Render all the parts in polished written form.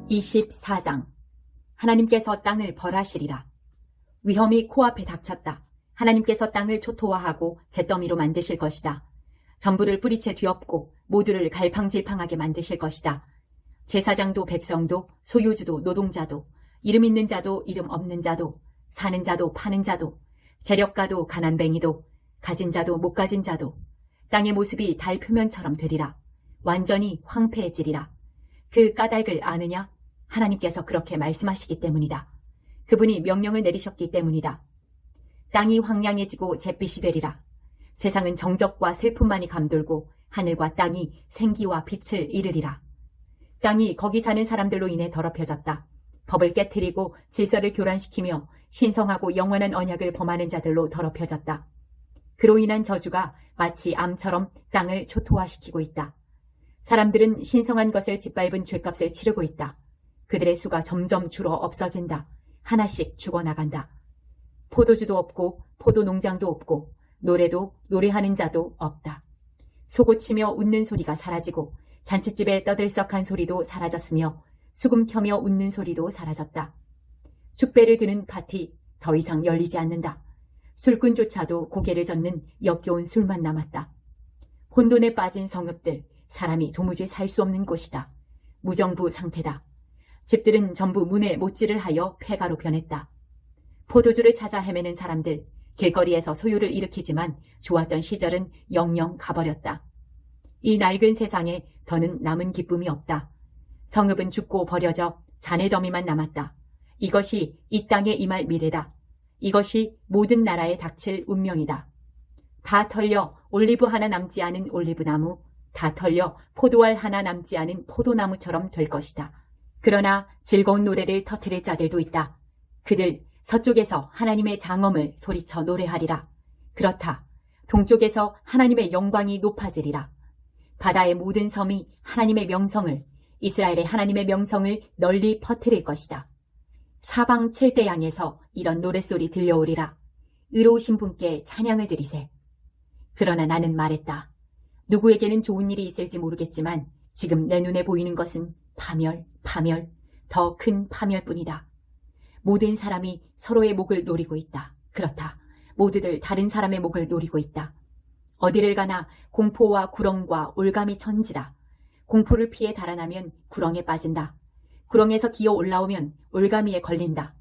24장. 하나님께서 땅을 벌하시리라. 위험이 코앞에 닥쳤다. 하나님께서 땅을 초토화하고 잿더미로 만드실 것이다. 전부를 뿌리채 뒤엎고 모두를 갈팡질팡하게 만드실 것이다. 제사장도 백성도 소유주도 노동자도 이름 있는 자도 이름 없는 자도 사는 자도 파는 자도 재력가도 가난뱅이도 가진 자도 못 가진 자도 땅의 모습이 달 표면처럼 되리라. 완전히 황폐해지리라. 그 까닭을 아느냐? 하나님께서 그렇게 말씀하시기 때문이다. 그분이 명령을 내리셨기 때문이다. 땅이 황량해지고 잿빛이 되리라. 세상은 정적과 슬픔만이 감돌고 하늘과 땅이 생기와 빛을 잃으리라. 땅이 거기 사는 사람들로 인해 더럽혀졌다. 법을 깨트리고 질서를 교란시키며 신성하고 영원한 언약을 범하는 자들로 더럽혀졌다. 그로 인한 저주가 마치 암처럼 땅을 초토화시키고 있다. 사람들은 신성한 것을 짓밟은 죗값을 치르고 있다. 그들의 수가 점점 줄어 없어진다. 하나씩 죽어나간다. 포도주도 없고 포도 농장도 없고 노래도 노래하는 자도 없다. 소고치며 웃는 소리가 사라지고 잔칫집에 떠들썩한 소리도 사라졌으며 수금 켜며 웃는 소리도 사라졌다. 축배를 드는 밭이 더 이상 열리지 않는다. 술꾼조차도 고개를 젓는 역겨운 술만 남았다. 혼돈에 빠진 성읍들, 사람이 도무지 살 수 없는 곳이다. 무정부 상태다. 집들은 전부 문에 못질을 하여 폐가로 변했다. 포도주를 찾아 헤매는 사람들, 길거리에서 소요를 일으키지만 좋았던 시절은 영영 가버렸다. 이 낡은 세상에 더는 남은 기쁨이 없다. 성읍은 죽고 버려져 잔해더미만 남았다. 이것이 이 땅에 임할 미래다. 이것이 모든 나라에 닥칠 운명이다. 다 털려 올리브 하나 남지 않은 올리브나무, 다 털려 포도알 하나 남지 않은 포도나무처럼 될 것이다. 그러나 즐거운 노래를 터뜨릴 자들도 있다. 그들 서쪽에서 하나님의 장엄을 소리쳐 노래하리라. 그렇다. 동쪽에서 하나님의 영광이 높아지리라. 바다의 모든 섬이 하나님의 명성을, 이스라엘의 하나님의 명성을 널리 퍼뜨릴 것이다. 사방 칠대양에서 이런 노랫소리 들려오리라. 의로우신 분께 찬양을 드리세. 그러나 나는 말했다. 누구에게는 좋은 일이 있을지 모르겠지만 지금 내 눈에 보이는 것은 파멸, 더 큰 파멸뿐이다. 모든 사람이 서로의 목을 노리고 있다. 그렇다. 모두들 다른 사람의 목을 노리고 있다. 어디를 가나 공포와 구렁과 올감이 천지다. 공포를 피해 달아나면 구렁에 빠진다. 구렁에서 기어 올라오면 올가미에 걸린다.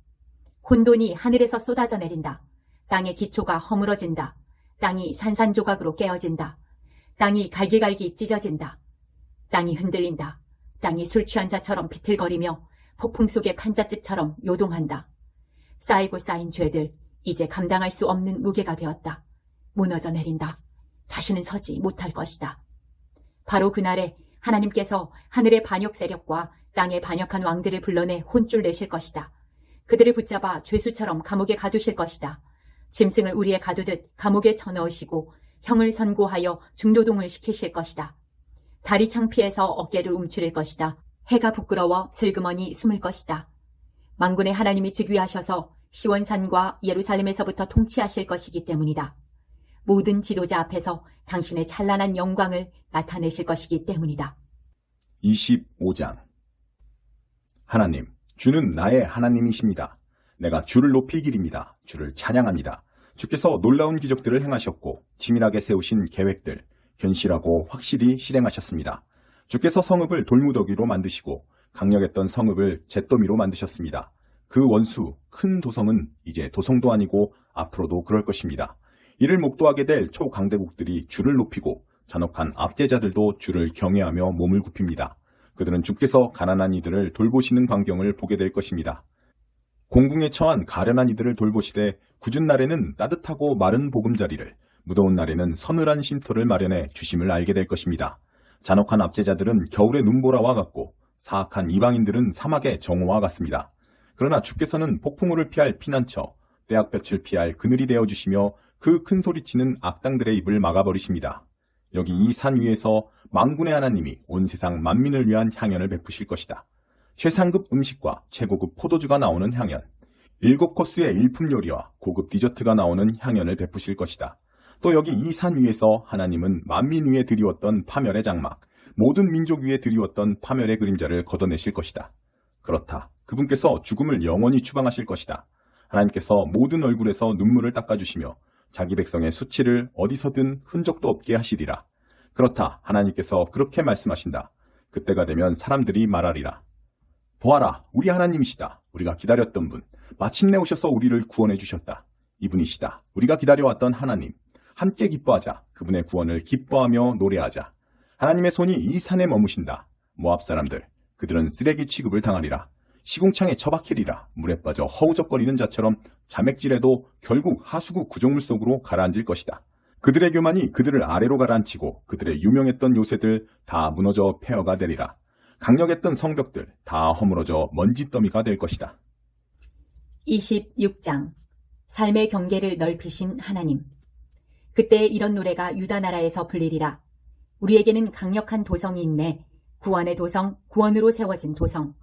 혼돈이 하늘에서 쏟아져 내린다. 땅의 기초가 허물어진다. 땅이 산산조각으로 깨어진다. 땅이 갈기갈기 찢어진다. 땅이 흔들린다. 땅이 술 취한 자처럼 비틀거리며 폭풍 속의 판잣집처럼 요동한다. 쌓이고 쌓인 죄들, 이제 감당할 수 없는 무게가 되었다. 무너져 내린다. 다시는 서지 못할 것이다. 바로 그날에 하나님께서 하늘의 반역 세력과 땅의 반역한 왕들을 불러내 혼쭐 내실 것이다. 그들을 붙잡아 죄수처럼 감옥에 가두실 것이다. 짐승을 우리에 가두듯 감옥에 쳐넣으시고 형을 선고하여 중노동을 시키실 것이다. 다리 창피해서 어깨를 움츠릴 것이다. 해가 부끄러워 슬그머니 숨을 것이다. 만군의 하나님이 즉위하셔서 시원산과 예루살렘에서부터 통치하실 것이기 때문이다. 모든 지도자 앞에서 당신의 찬란한 영광을 나타내실 것이기 때문이다. 25장. 하나님, 주는 나의 하나님이십니다. 내가 주를 높이기립니다. 주를 찬양합니다. 주께서 놀라운 기적들을 행하셨고 치밀하게 세우신 계획들, 견실하고 확실히 실행하셨습니다. 주께서 성읍을 돌무더기로 만드시고 강력했던 성읍을 잿더미로 만드셨습니다. 그 원수 큰 도성은 이제 도성도 아니고 앞으로도 그럴 것입니다. 이를 목도하게 될 초강대국들이 주를 높이고 잔혹한 압제자들도 주를 경외하며 몸을 굽힙니다. 그들은 주께서 가난한 이들을 돌보시는 광경을 보게 될 것입니다. 공궁에 처한 가련한 이들을 돌보시되 굳은 날에는 따뜻하고 마른 보금자리를, 무더운 날에는 서늘한 쉼터를 마련해 주심을 알게 될 것입니다. 잔혹한 압제자들은 겨울의 눈보라와 같고 사악한 이방인들은 사막의 정오와 같습니다. 그러나 주께서는 폭풍우를 피할 피난처, 떼약볕을 피할 그늘이 되어주시며 그 큰 소리치는 악당들의 입을 막아버리십니다. 여기 이 산 위에서 만군의 하나님이 온 세상 만민을 위한 향연을 베푸실 것이다. 최상급 음식과 최고급 포도주가 나오는 향연, 7코스의 일품 요리와 고급 디저트가 나오는 향연을 베푸실 것이다. 또 여기 이 산 위에서 하나님은 만민 위에 드리웠던 파멸의 장막, 모든 민족 위에 드리웠던 파멸의 그림자를 걷어내실 것이다. 그렇다. 그분께서 죽음을 영원히 추방하실 것이다. 하나님께서 모든 얼굴에서 눈물을 닦아주시며 자기 백성의 수치를 어디서든 흔적도 없게 하시리라. 그렇다. 하나님께서 그렇게 말씀하신다. 그때가 되면 사람들이 말하리라. 보아라, 우리 하나님이시다. 우리가 기다렸던 분. 마침내 오셔서 우리를 구원해 주셨다. 이분이시다. 우리가 기다려왔던 하나님. 함께 기뻐하자. 그분의 구원을 기뻐하며 노래하자. 하나님의 손이 이 산에 머무신다. 모압 사람들. 그들은 쓰레기 취급을 당하리라. 시궁창에 처박히리라. 물에 빠져 허우적거리는 자처럼 자맥질해도 결국 하수구 구조물 속으로 가라앉을 것이다. 그들의 교만이 그들을 아래로 가라앉히고 그들의 유명했던 요새들 다 무너져 폐허가 되리라. 강력했던 성벽들 다 허물어져 먼지더미가 될 것이다. 26장 삶의 경계를 넓히신 하나님. 그때 이런 노래가 유다 나라에서 불리리라. 우리에게는 강력한 도성이 있네. 구원의 도성, 구원으로 세워진 도성.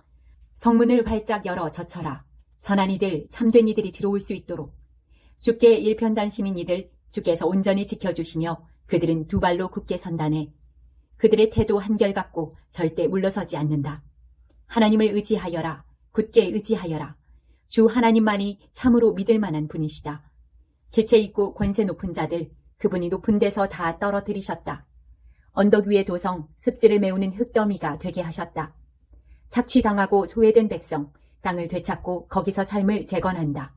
성문을 활짝 열어 젖혀라. 선한 이들, 참된 이들이 들어올 수 있도록. 주께 일편단심인 이들, 주께서 온전히 지켜주시며 그들은 두 발로 굳게 선다네. 그들의 태도 한결같고 절대 물러서지 않는다. 하나님을 의지하여라. 굳게 의지하여라. 주 하나님만이 참으로 믿을 만한 분이시다. 지체 있고 권세 높은 자들, 그분이 높은 데서 다 떨어뜨리셨다. 언덕 위의 도성, 습지를 메우는 흙더미가 되게 하셨다. 착취당하고 소외된 백성, 땅을 되찾고 거기서 삶을 재건한다.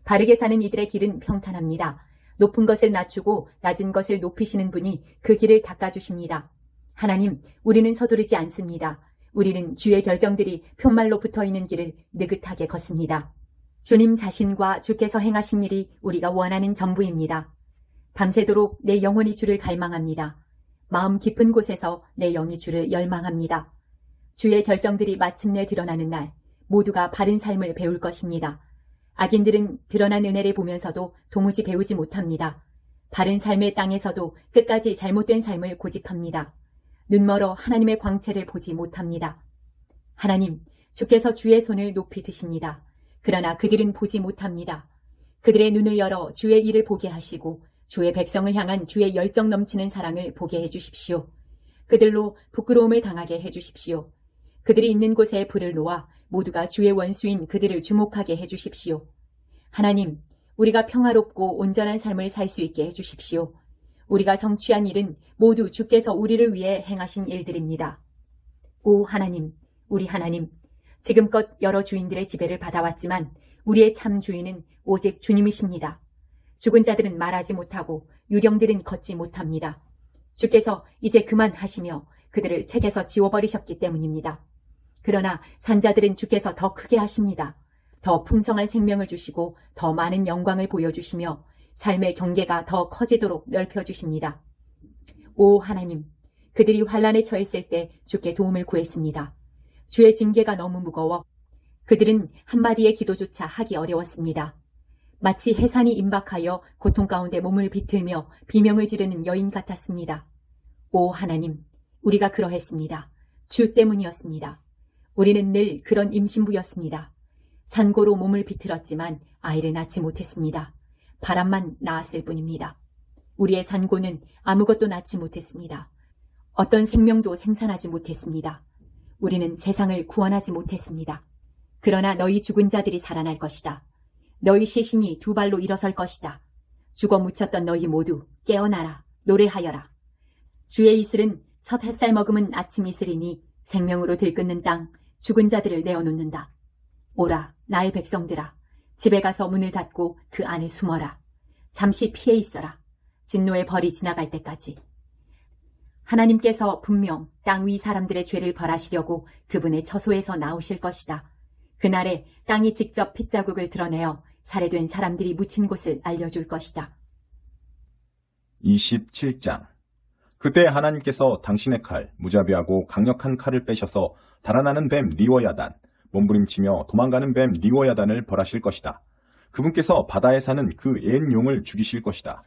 바르게 사는 이들의 길은 평탄합니다. 높은 것을 낮추고 낮은 것을 높이시는 분이 그 길을 닦아주십니다. 하나님, 우리는 서두르지 않습니다. 우리는 주의 결정들이 편말로 붙어있는 길을 느긋하게 걷습니다. 주님 자신과 주께서 행하신 일이 우리가 원하는 전부입니다. 밤새도록 내 영혼이 주를 갈망합니다. 마음 깊은 곳에서 내 영이 주를 열망합니다. 주의 결정들이 마침내 드러나는 날 모두가 바른 삶을 배울 것입니다. 악인들은 드러난 은혜를 보면서도 도무지 배우지 못합니다. 바른 삶의 땅에서도 끝까지 잘못된 삶을 고집합니다. 눈멀어 하나님의 광채를 보지 못합니다. 하나님, 주께서 주의 손을 높이 드십니다. 그러나 그들은 보지 못합니다. 그들의 눈을 열어 주의 일을 보게 하시고 주의 백성을 향한 주의 열정 넘치는 사랑을 보게 해주십시오. 그들로 부끄러움을 당하게 해주십시오. 그들이 있는 곳에 불을 놓아 모두가 주의 원수인 그들을 주목하게 해주십시오. 하나님, 우리가 평화롭고 온전한 삶을 살 수 있게 해주십시오. 우리가 성취한 일은 모두 주께서 우리를 위해 행하신 일들입니다. 오 하나님, 우리 하나님, 지금껏 여러 주인들의 지배를 받아왔지만 우리의 참 주인은 오직 주님이십니다. 죽은 자들은 말하지 못하고 유령들은 걷지 못합니다. 주께서 이제 그만하시며 그들을 책에서 지워버리셨기 때문입니다. 그러나 산자들은 주께서 더 크게 하십니다. 더 풍성한 생명을 주시고 더 많은 영광을 보여주시며 삶의 경계가 더 커지도록 넓혀주십니다. 오 하나님, 그들이 환란에 처했을 때 주께 도움을 구했습니다. 주의 징계가 너무 무거워 그들은 한마디의 기도조차 하기 어려웠습니다. 마치 해산이 임박하여 고통 가운데 몸을 비틀며 비명을 지르는 여인 같았습니다. 오 하나님, 우리가 그러했습니다. 주 때문이었습니다. 우리는 늘 그런 임신부였습니다. 산고로 몸을 비틀었지만 아이를 낳지 못했습니다. 바람만 낳았을 뿐입니다. 우리의 산고는 아무것도 낳지 못했습니다. 어떤 생명도 생산하지 못했습니다. 우리는 세상을 구원하지 못했습니다. 그러나 너희 죽은 자들이 살아날 것이다. 너희 시신이 두 발로 일어설 것이다. 죽어 묻혔던 너희 모두 깨어나라, 노래하여라. 주의 이슬은 첫 햇살 머금은 아침 이슬이니 생명으로 들끓는 땅, 죽은 자들을 내어놓는다. 오라, 나의 백성들아. 집에 가서 문을 닫고 그 안에 숨어라. 잠시 피해 있어라. 진노의 벌이 지나갈 때까지. 하나님께서 분명 땅 위 사람들의 죄를 벌하시려고 그분의 처소에서 나오실 것이다. 그날에 땅이 직접 핏자국을 드러내어 살해된 사람들이 묻힌 곳을 알려줄 것이다. 27장 그때 하나님께서 당신의 칼, 무자비하고 강력한 칼을 빼셔서 달아나는 뱀 리워야단, 몸부림치며 도망가는 뱀 리워야단을 벌하실 것이다. 그분께서 바다에 사는 그 옛 용을 죽이실 것이다.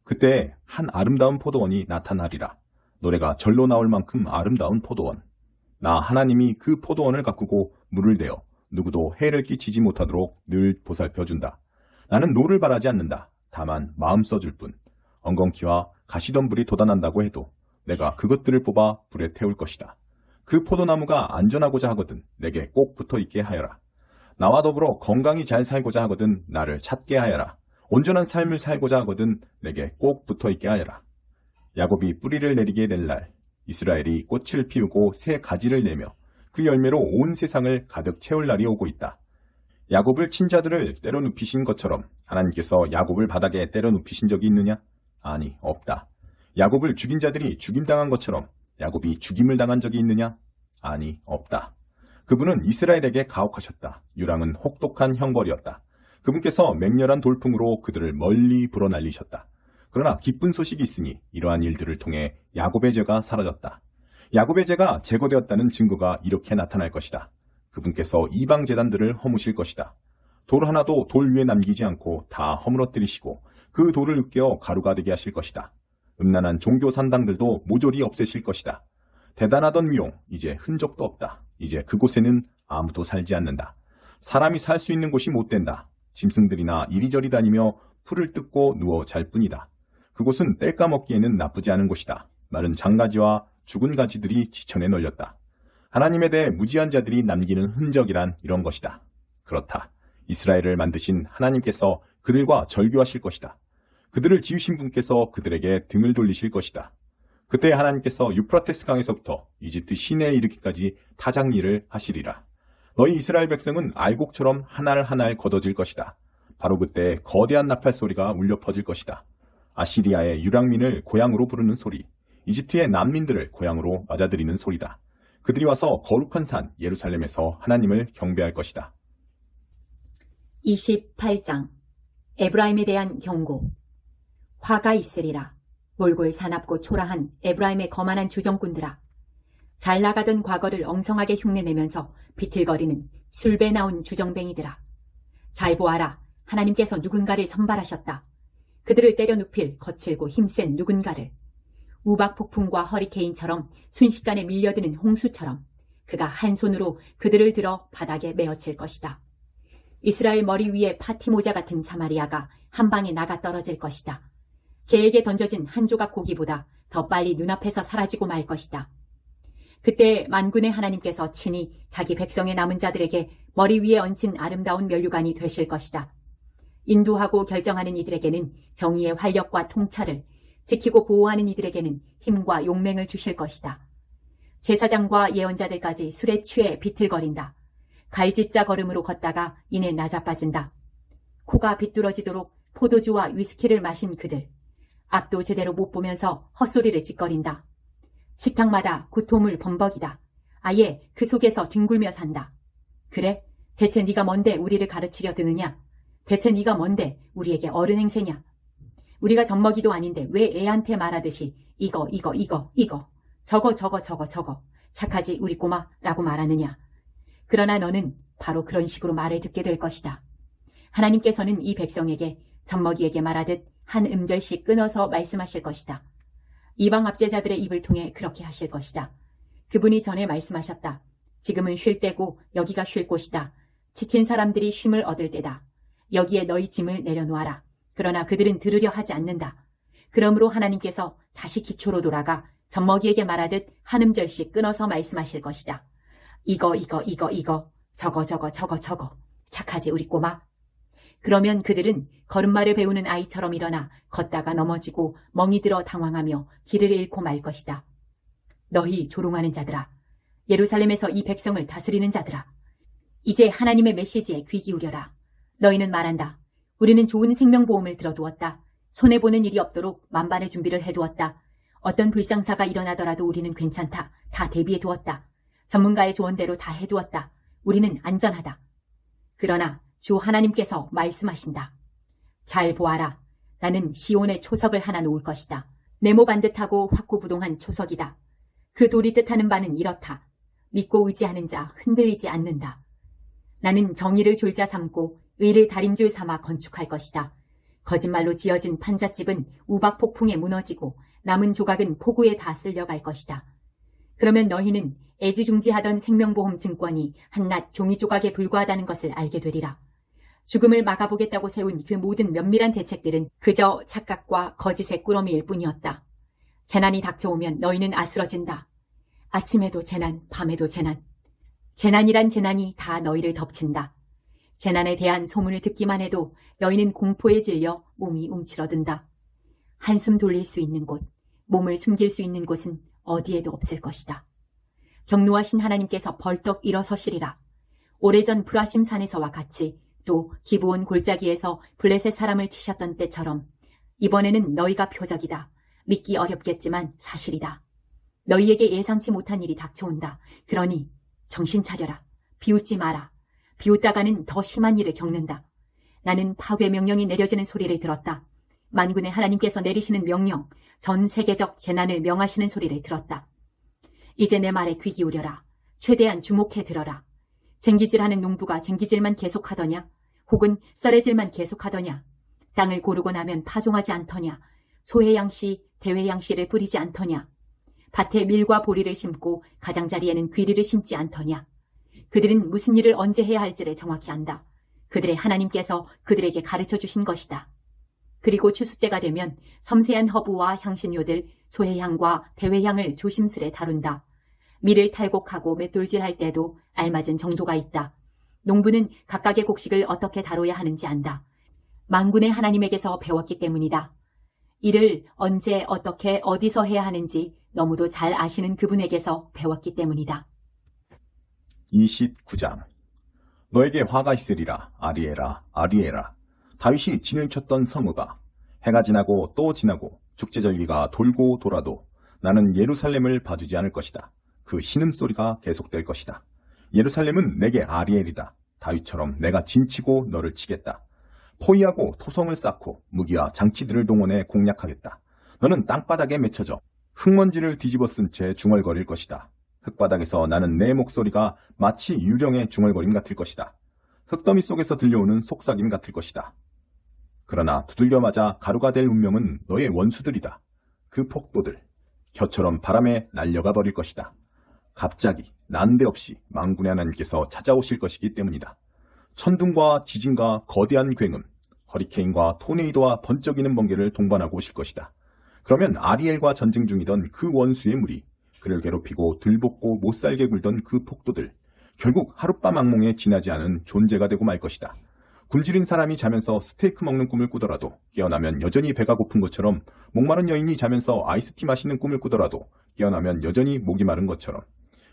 그때 한 아름다운 포도원이 나타나리라. 노래가 절로 나올 만큼 아름다운 포도원. 나 하나님이 그 포도원을 가꾸고 물을 대어 누구도 해를 끼치지 못하도록 늘 보살펴준다. 나는 노를 바라지 않는다. 다만 마음 써줄 뿐. 엉겅퀴와 가시덤불이 돋아난다고 해도 내가 그것들을 뽑아 불에 태울 것이다. 그 포도나무가 안전하고자 하거든 내게 꼭 붙어 있게 하여라. 나와 더불어 건강히 잘 살고자 하거든 나를 찾게 하여라. 온전한 삶을 살고자 하거든 내게 꼭 붙어 있게 하여라. 야곱이 뿌리를 내리게 될 날, 이스라엘이 꽃을 피우고 새 가지를 내며 그 열매로 온 세상을 가득 채울 날이 오고 있다. 야곱을 친 자들을 때려 눕히신 것처럼 하나님께서 야곱을 바닥에 때려 눕히신 적이 있느냐? 아니, 없다. 야곱을 죽인 자들이 죽임당한 것처럼 야곱이 죽임을 당한 적이 있느냐? 아니, 없다. 그분은 이스라엘에게 가혹하셨다. 유랑은 혹독한 형벌이었다. 그분께서 맹렬한 돌풍으로 그들을 멀리 불어날리셨다. 그러나 기쁜 소식이 있으니 이러한 일들을 통해 야곱의 죄가 사라졌다. 야곱의 죄가 제거되었다는 증거가 이렇게 나타날 것이다. 그분께서 이방 제단들을 허무실 것이다. 돌 하나도 돌 위에 남기지 않고 다 허물어뜨리시고 그 돌을 으깨어 가루가 되게 하실 것이다. 음란한 종교 산당들도 모조리 없애실 것이다. 대단하던 위용, 이제 흔적도 없다. 이제 그곳에는 아무도 살지 않는다. 사람이 살 수 있는 곳이 못 된다. 짐승들이나 이리저리 다니며 풀을 뜯고 누워 잘 뿐이다. 그곳은 뗄까 먹기에는 나쁘지 않은 곳이다. 마른 장가지와 죽은 가지들이 지천에 널렸다. 하나님에 대해 무지한 자들이 남기는 흔적이란 이런 것이다. 그렇다. 이스라엘을 만드신 하나님께서 그들과 절교하실 것이다. 그들을 지으신 분께서 그들에게 등을 돌리실 것이다. 그때 하나님께서 유프라테스 강에서부터 이집트 시내에 이르기까지 타작일을 하시리라. 너희 이스라엘 백성은 알곡처럼 하나를 하나를 걷어질 것이다. 바로 그때 거대한 나팔 소리가 울려 퍼질 것이다. 아시리아의 유랑민을 고향으로 부르는 소리, 이집트의 난민들을 고향으로 맞아들이는 소리다. 그들이 와서 거룩한 산 예루살렘에서 하나님을 경배할 것이다. 28장 에브라임에 대한 경고. 화가 있으리라. 몰골 사납고 초라한 에브라임의 거만한 주정꾼들아. 잘 나가던 과거를 엉성하게 흉내내면서 비틀거리는 술배 나온 주정뱅이들아. 잘 보아라. 하나님께서 누군가를 선발하셨다. 그들을 때려 눕힐 거칠고 힘센 누군가를. 우박 폭풍과 허리케인처럼 순식간에 밀려드는 홍수처럼 그가 한 손으로 그들을 들어 바닥에 메어칠 것이다. 이스라엘 머리 위에 파티 모자 같은 사마리아가 한 방에 나가 떨어질 것이다. 개에게 던져진 한 조각 고기보다 더 빨리 눈앞에서 사라지고 말 것이다. 그때 만군의 하나님께서 친히 자기 백성의 남은 자들에게 머리 위에 얹힌 아름다운 면류관이 되실 것이다. 인도하고 결정하는 이들에게는 정의의 활력과 통찰을, 지키고 보호하는 이들에게는 힘과 용맹을 주실 것이다. 제사장과 예언자들까지 술에 취해 비틀거린다. 갈짓자 걸음으로 걷다가 이내 나자빠진다. 코가 비뚤어지도록 포도주와 위스키를 마신 그들. 앞도 제대로 못 보면서 헛소리를 짓거린다. 식탁마다 구토물 범벅이다. 아예 그 속에서 뒹굴며 산다. 그래? 대체 네가 뭔데 우리를 가르치려 드느냐? 대체 네가 뭔데 우리에게 어른 행세냐? 우리가 젖먹이도 아닌데 왜 애한테 말하듯이 이거 저거 착하지 우리 꼬마라고 말하느냐? 그러나 너는 바로 그런 식으로 말을 듣게 될 것이다. 하나님께서는 이 백성에게 젖먹이에게 말하듯 한 음절씩 끊어서 말씀하실 것이다. 이방 압제자들의 입을 통해 그렇게 하실 것이다. 그분이 전에 말씀하셨다. 지금은 쉴 때고 여기가 쉴 곳이다. 지친 사람들이 쉼을 얻을 때다. 여기에 너희 짐을 내려놓아라. 그러나 그들은 들으려 하지 않는다. 그러므로 하나님께서 다시 기초로 돌아가 젖먹이에게 말하듯 한 음절씩 끊어서 말씀하실 것이다. 이거 저거 착하지 우리 꼬마. 그러면 그들은 걸음마를 배우는 아이처럼 일어나 걷다가 넘어지고 멍이 들어 당황하며 길을 잃고 말 것이다. 너희 조롱하는 자들아, 예루살렘에서 이 백성을 다스리는 자들아, 이제 하나님의 메시지에 귀 기울여라. 너희는 말한다. 우리는 좋은 생명보험을 들어두었다. 손해보는 일이 없도록 만반의 준비를 해두었다. 어떤 불상사가 일어나더라도 우리는 괜찮다. 다 대비해두었다. 전문가의 조언대로 다 해두었다. 우리는 안전하다. 그러나 주 하나님께서 말씀하신다. 잘 보아라. 나는 시온의 초석을 하나 놓을 것이다. 네모 반듯하고 확고부동한 초석이다. 그 돌이 뜻하는 바는 이렇다. 믿고 의지하는 자 흔들리지 않는다. 나는 정의를 졸자 삼고 의를 다림줄 삼아 건축할 것이다. 거짓말로 지어진 판잣집은 우박 폭풍에 무너지고 남은 조각은 폭우에 다 쓸려갈 것이다. 그러면 너희는 애지중지하던 생명보험 증권이 한낱 종이 조각에 불과하다는 것을 알게 되리라. 죽음을 막아보겠다고 세운 그 모든 면밀한 대책들은 그저 착각과 거짓의 꾸러미일 뿐이었다. 재난이 닥쳐오면 너희는 아스러진다. 아침에도 재난, 밤에도 재난. 재난이란 재난이 다 너희를 덮친다. 재난에 대한 소문을 듣기만 해도 너희는 공포에 질려 몸이 움츠러든다. 한숨 돌릴 수 있는 곳, 몸을 숨길 수 있는 곳은 어디에도 없을 것이다. 경노하신 하나님께서 벌떡 일어서시리라. 오래전 브라심 산에서와 같이 또 기브온 골짜기에서 블레셋 사람을 치셨던 때처럼 이번에는 너희가 표적이다. 믿기 어렵겠지만 사실이다. 너희에게 예상치 못한 일이 닥쳐온다. 그러니 정신 차려라. 비웃지 마라. 비웃다가는 더 심한 일을 겪는다. 나는 파괴 명령이 내려지는 소리를 들었다. 만군의 하나님께서 내리시는 명령, 전 세계적 재난을 명하시는 소리를 들었다. 이제 내 말에 귀 기울여라. 최대한 주목해 들어라. 쟁기질하는 농부가 쟁기질만 계속하더냐? 혹은 썰애질만 계속하더냐? 땅을 고르고 나면 파종하지 않더냐? 소해양씨, 대회양씨를 뿌리지 않더냐? 밭에 밀과 보리를 심고 가장자리에는 귀리를 심지 않더냐? 그들은 무슨 일을 언제 해야 할지를 정확히 안다. 그들의 하나님께서 그들에게 가르쳐 주신 것이다. 그리고 추수 때가 되면 섬세한 허브와 향신료들, 소해향과 대회향을 조심스레 다룬다. 밀을 탈곡하고 맷돌질할 때도 알맞은 정도가 있다. 농부는 각각의 곡식을 어떻게 다뤄야 하는지 안다. 만군의 하나님에게서 배웠기 때문이다. 이를 언제 어떻게 어디서 해야 하는지 너무도 잘 아시는 그분에게서 배웠기 때문이다. 29장. 너에게 화가 있으리라. 아리에라, 아리에라. 다윗이 진을 쳤던 성읍아. 해가 지나고 또 지나고 축제절기가 돌고 돌아도 나는 예루살렘을 봐주지 않을 것이다. 그 신음소리가 계속될 것이다. 예루살렘은 내게 아리엘이다. 다윗처럼 내가 진치고 너를 치겠다. 포위하고 토성을 쌓고 무기와 장치들을 동원해 공략하겠다. 너는 땅바닥에 맺혀져 흙먼지를 뒤집어 쓴 채 중얼거릴 것이다. 흙바닥에서 나는 내 목소리가 마치 유령의 중얼거림 같을 것이다. 흙더미 속에서 들려오는 속삭임 같을 것이다. 그러나 두들겨 맞아 가루가 될 운명은 너의 원수들이다. 그 폭도들, 겨처럼 바람에 날려가 버릴 것이다. 갑자기 난데없이 만군의 하나님께서 찾아오실 것이기 때문이다. 천둥과 지진과 거대한 굉음, 허리케인과 토네이도와 번쩍이는 번개를 동반하고 오실 것이다. 그러면 아리엘과 전쟁 중이던 그 원수의 무리, 그를 괴롭히고 들볶고 못살게 굴던 그 폭도들, 결국 하룻밤 악몽에 지나지 않은 존재가 되고 말 것이다. 굶주린 사람이 자면서 스테이크 먹는 꿈을 꾸더라도 깨어나면 여전히 배가 고픈 것처럼, 목마른 여인이 자면서 아이스티 마시는 꿈을 꾸더라도 깨어나면 여전히 목이 마른 것처럼,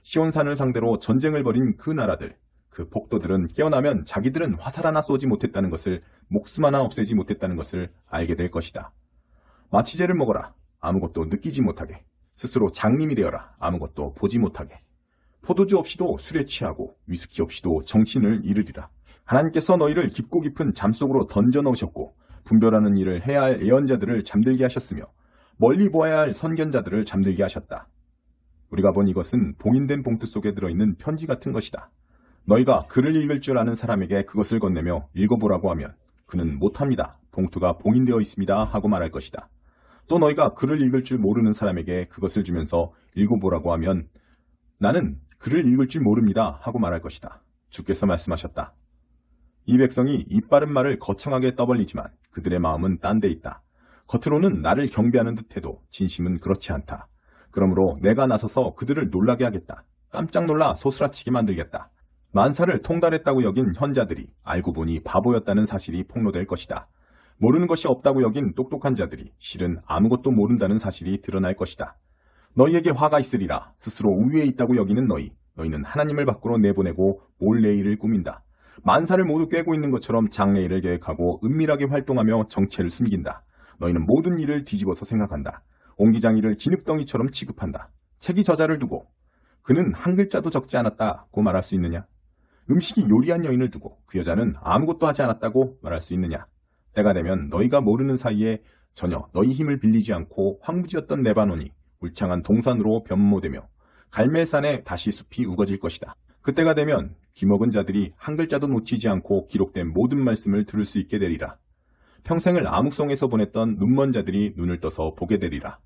시온산을 상대로 전쟁을 벌인 그 나라들, 그 폭도들은 깨어나면 자기들은 화살 하나 쏘지 못했다는 것을, 목숨 하나 없애지 못했다는 것을 알게 될 것이다. 마취제를 먹어라. 아무것도 느끼지 못하게. 스스로 장님이 되어라. 아무것도 보지 못하게. 포도주 없이도 술에 취하고 위스키 없이도 정신을 잃으리라. 하나님께서 너희를 깊고 깊은 잠속으로 던져 넣으셨고 분별하는 일을 해야 할 예언자들을 잠들게 하셨으며 멀리 보아야 할 선견자들을 잠들게 하셨다. 우리가 본 이것은 봉인된 봉투 속에 들어있는 편지 같은 것이다. 너희가 글을 읽을 줄 아는 사람에게 그것을 건네며 읽어보라고 하면 그는 못합니다. 봉투가 봉인되어 있습니다. 하고 말할 것이다. 또 너희가 글을 읽을 줄 모르는 사람에게 그것을 주면서 읽어보라고 하면 나는 글을 읽을 줄 모릅니다. 하고 말할 것이다. 주께서 말씀하셨다. 이 백성이 입 바른 말을 거창하게 떠벌리지만 그들의 마음은 딴 데 있다. 겉으로는 나를 경배하는 듯해도 진심은 그렇지 않다. 그러므로 내가 나서서 그들을 놀라게 하겠다. 깜짝 놀라 소스라치게 만들겠다. 만사를 통달했다고 여긴 현자들이 알고 보니 바보였다는 사실이 폭로될 것이다. 모르는 것이 없다고 여긴 똑똑한 자들이 실은 아무것도 모른다는 사실이 드러날 것이다. 너희에게 화가 있으리라. 스스로 우위에 있다고 여기는 너희는 하나님을 밖으로 내보내고 몰래 일을 꾸민다. 만사를 모두 꿰고 있는 것처럼 장래일을 계획하고 은밀하게 활동하며 정체를 숨긴다. 너희는 모든 일을 뒤집어서 생각한다. 옹기장이를 진흙덩이처럼 취급한다. 책이 저자를 두고 그는 한 글자도 적지 않았다고 말할 수 있느냐? 음식이 요리한 여인을 두고 그 여자는 아무것도 하지 않았다고 말할 수 있느냐? 때가 되면 너희가 모르는 사이에 전혀 너희 힘을 빌리지 않고 황무지였던 레바논이 울창한 동산으로 변모되며 갈멜산에 다시 숲이 우거질 것이다. 그때가 되면 귀먹은 자들이 한 글자도 놓치지 않고 기록된 모든 말씀을 들을 수 있게 되리라. 평생을 암흑성에서 보냈던 눈먼 자들이 눈을 떠서 보게 되리라.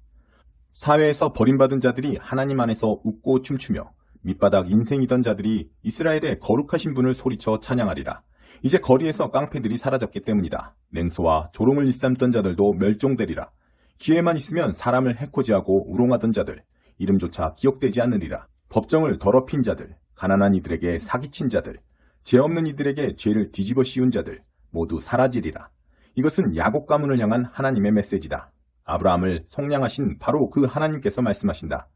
사회에서 버림받은 자들이 하나님 안에서 웃고 춤추며 밑바닥 인생이던 자들이 이스라엘의 거룩하신 분을 소리쳐 찬양하리라. 이제 거리에서 깡패들이 사라졌기 때문이다. 냉소와 조롱을 일삼던 자들도 멸종되리라. 기회만 있으면 사람을 해코지하고 우롱하던 자들, 이름조차 기억되지 않으리라. 법정을 더럽힌 자들, 가난한 이들에게 사기친 자들, 죄 없는 이들에게 죄를 뒤집어 씌운 자들 모두 사라지리라. 이것은 야곱 가문을 향한 하나님의 메시지다. 아브라함을 속량하신 바로 그 하나님께서 말씀하신다.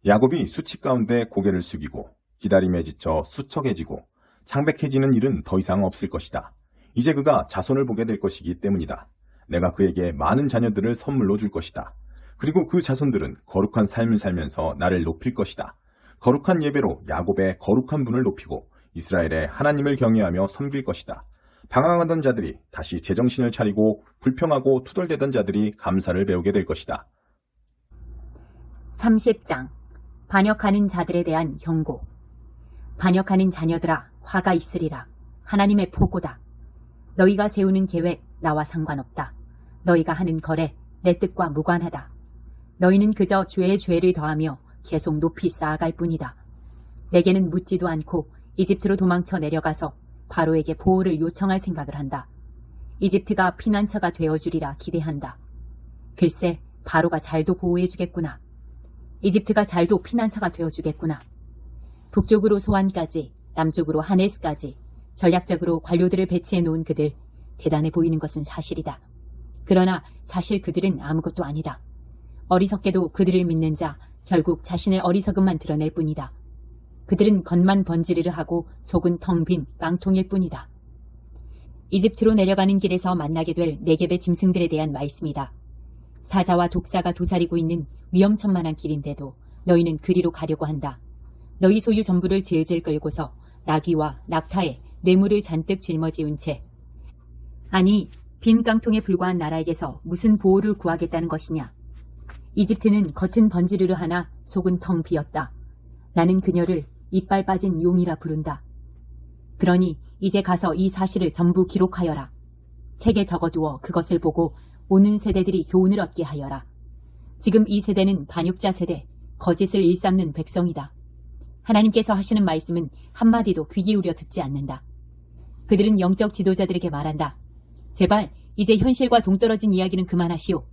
야곱이 수치 가운데 고개를 숙이고 기다림에 지쳐 수척해지고 창백해지는 일은 더 이상 없을 것이다. 이제 그가 자손을 보게 될 것이기 때문이다. 내가 그에게 많은 자녀들을 선물로 줄 것이다. 그리고 그 자손들은 거룩한 삶을 살면서 나를 높일 것이다. 거룩한 예배로 야곱의 거룩한 분을 높이고 이스라엘의 하나님을 경외하며 섬길 것이다. 방황하던 자들이 다시 제정신을 차리고 불평하고 투덜대던 자들이 감사를 배우게 될 것이다. 30장. 반역하는 자들에 대한 경고. 반역하는 자녀들아, 화가 있으리라. 하나님의 포고다. 너희가 세우는 계획 나와 상관없다. 너희가 하는 거래 내 뜻과 무관하다. 너희는 그저 죄에 죄를 더하며 계속 높이 쌓아갈 뿐이다. 내게는 묻지도 않고 이집트로 도망쳐 내려가서 바로에게 보호를 요청할 생각을 한다. 이집트가 피난처가 되어주리라 기대한다. 글쎄, 바로가 잘도 보호해주겠구나. 이집트가 잘도 피난처가 되어주겠구나. 북쪽으로 소안까지, 남쪽으로 하네스까지 전략적으로 관료들을 배치해 놓은 그들, 대단해 보이는 것은 사실이다. 그러나 사실 그들은 아무것도 아니다. 어리석게도 그들을 믿는 자, 결국 자신의 어리석음만 드러낼 뿐이다. 그들은 겉만 번지르르 하고 속은 텅 빈 깡통일 뿐이다. 이집트로 내려가는 길에서 만나게 될 네겝의 짐승들에 대한 말씀이다. 사자와 독사가 도사리고 있는 위험천만한 길인데도 너희는 그리로 가려고 한다. 너희 소유 전부를 질질 끌고서 나귀와 낙타에 뇌물을 잔뜩 짊어지은 채, 아니 빈 깡통에 불과한 나라에게서 무슨 보호를 구하겠다는 것이냐. 이집트는 겉은 번지르르 하나 속은 텅 비었다. 나는 그녀를 이빨 빠진 용이라 부른다. 그러니 이제 가서 이 사실을 전부 기록하여라. 책에 적어두어 그것을 보고 오는 세대들이 교훈을 얻게 하여라. 지금 이 세대는 반역자 세대, 거짓을 일삼는 백성이다. 하나님께서 하시는 말씀은 한마디도 귀 기울여 듣지 않는다. 그들은 영적 지도자들에게 말한다. 제발 이제 현실과 동떨어진 이야기는 그만하시오.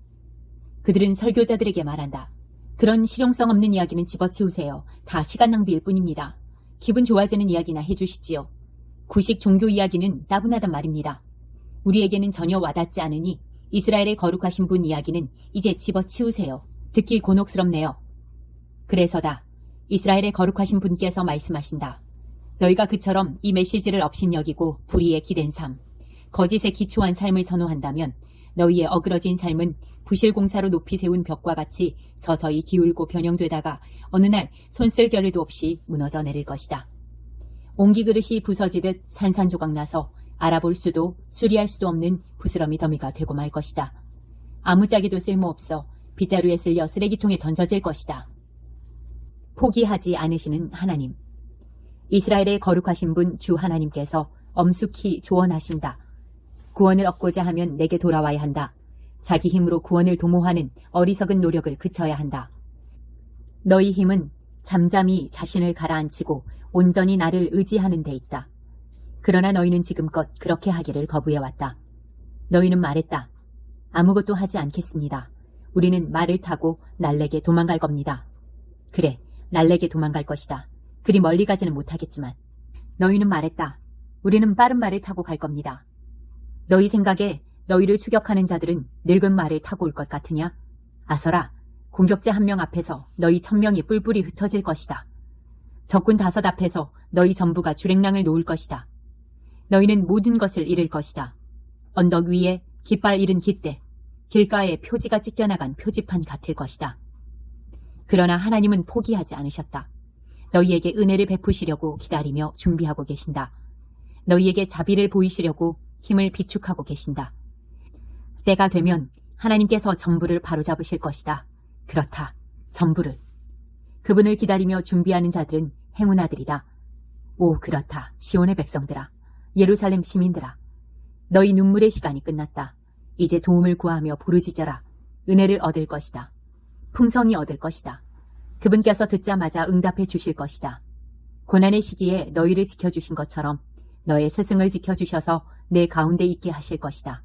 그들은 설교자들에게 말한다. 그런 실용성 없는 이야기는 집어치우세요. 다 시간 낭비일 뿐입니다. 기분 좋아지는 이야기나 해주시지요. 구식 종교 이야기는 따분하단 말입니다. 우리에게는 전혀 와닿지 않으니 이스라엘의 거룩하신 분 이야기는 이제 집어치우세요. 듣기 곤혹스럽네요. 그래서다. 이스라엘의 거룩하신 분께서 말씀하신다. 너희가 그처럼 이 메시지를 업신여기고 불의에 기댄 삶, 거짓에 기초한 삶을 선호한다면 너희의 어그러진 삶은 부실공사로 높이 세운 벽과 같이 서서히 기울고 변형되다가 어느 날 손쓸 겨를도 없이 무너져 내릴 것이다. 옹기그릇이 부서지듯 산산조각 나서 알아볼 수도 수리할 수도 없는 부스러미 더미가 되고 말 것이다. 아무짝에도 쓸모없어 빗자루에 쓸려 쓰레기통에 던져질 것이다. 포기하지 않으시는 하나님. 이스라엘의 거룩하신 분 주 하나님께서 엄숙히 조언하신다. 구원을 얻고자 하면 내게 돌아와야 한다. 자기 힘으로 구원을 도모하는 어리석은 노력을 그쳐야 한다. 너희 힘은 잠잠히 자신을 가라앉히고 온전히 나를 의지하는 데 있다. 그러나 너희는 지금껏 그렇게 하기를 거부해왔다. 너희는 말했다. 아무것도 하지 않겠습니다. 우리는 말을 타고 날래게 도망갈 겁니다. 그래, 날래게 도망갈 것이다. 그리 멀리 가지는 못하겠지만. 너희는 말했다. 우리는 빠른 말을 타고 갈 겁니다. 너희 생각에 너희를 추격하는 자들은 늙은 말을 타고 올 것 같으냐? 아서라, 공격자 1명 앞에서 너희 1000명이 뿔뿔이 흩어질 것이다. 적군 5 앞에서 너희 전부가 주랭랑을 놓을 것이다. 너희는 모든 것을 잃을 것이다. 언덕 위에 깃발 잃은 깃대, 길가에 표지가 찢겨나간 표지판 같을 것이다. 그러나 하나님은 포기하지 않으셨다. 너희에게 은혜를 베푸시려고 기다리며 준비하고 계신다. 너희에게 자비를 보이시려고 힘을 비축하고 계신다. 때가 되면 하나님께서 전부를 바로잡으실 것이다. 그렇다. 전부를. 그분을 기다리며 준비하는 자들은 행운아들이다. 오, 그렇다. 시온의 백성들아. 예루살렘 시민들아. 너희 눈물의 시간이 끝났다. 이제 도움을 구하며 부르짖어라. 은혜를 얻을 것이다. 풍성이 얻을 것이다. 그분께서 듣자마자 응답해 주실 것이다. 고난의 시기에 너희를 지켜주신 것처럼 너의 스승을 지켜주셔서 내 가운데 있게 하실 것이다.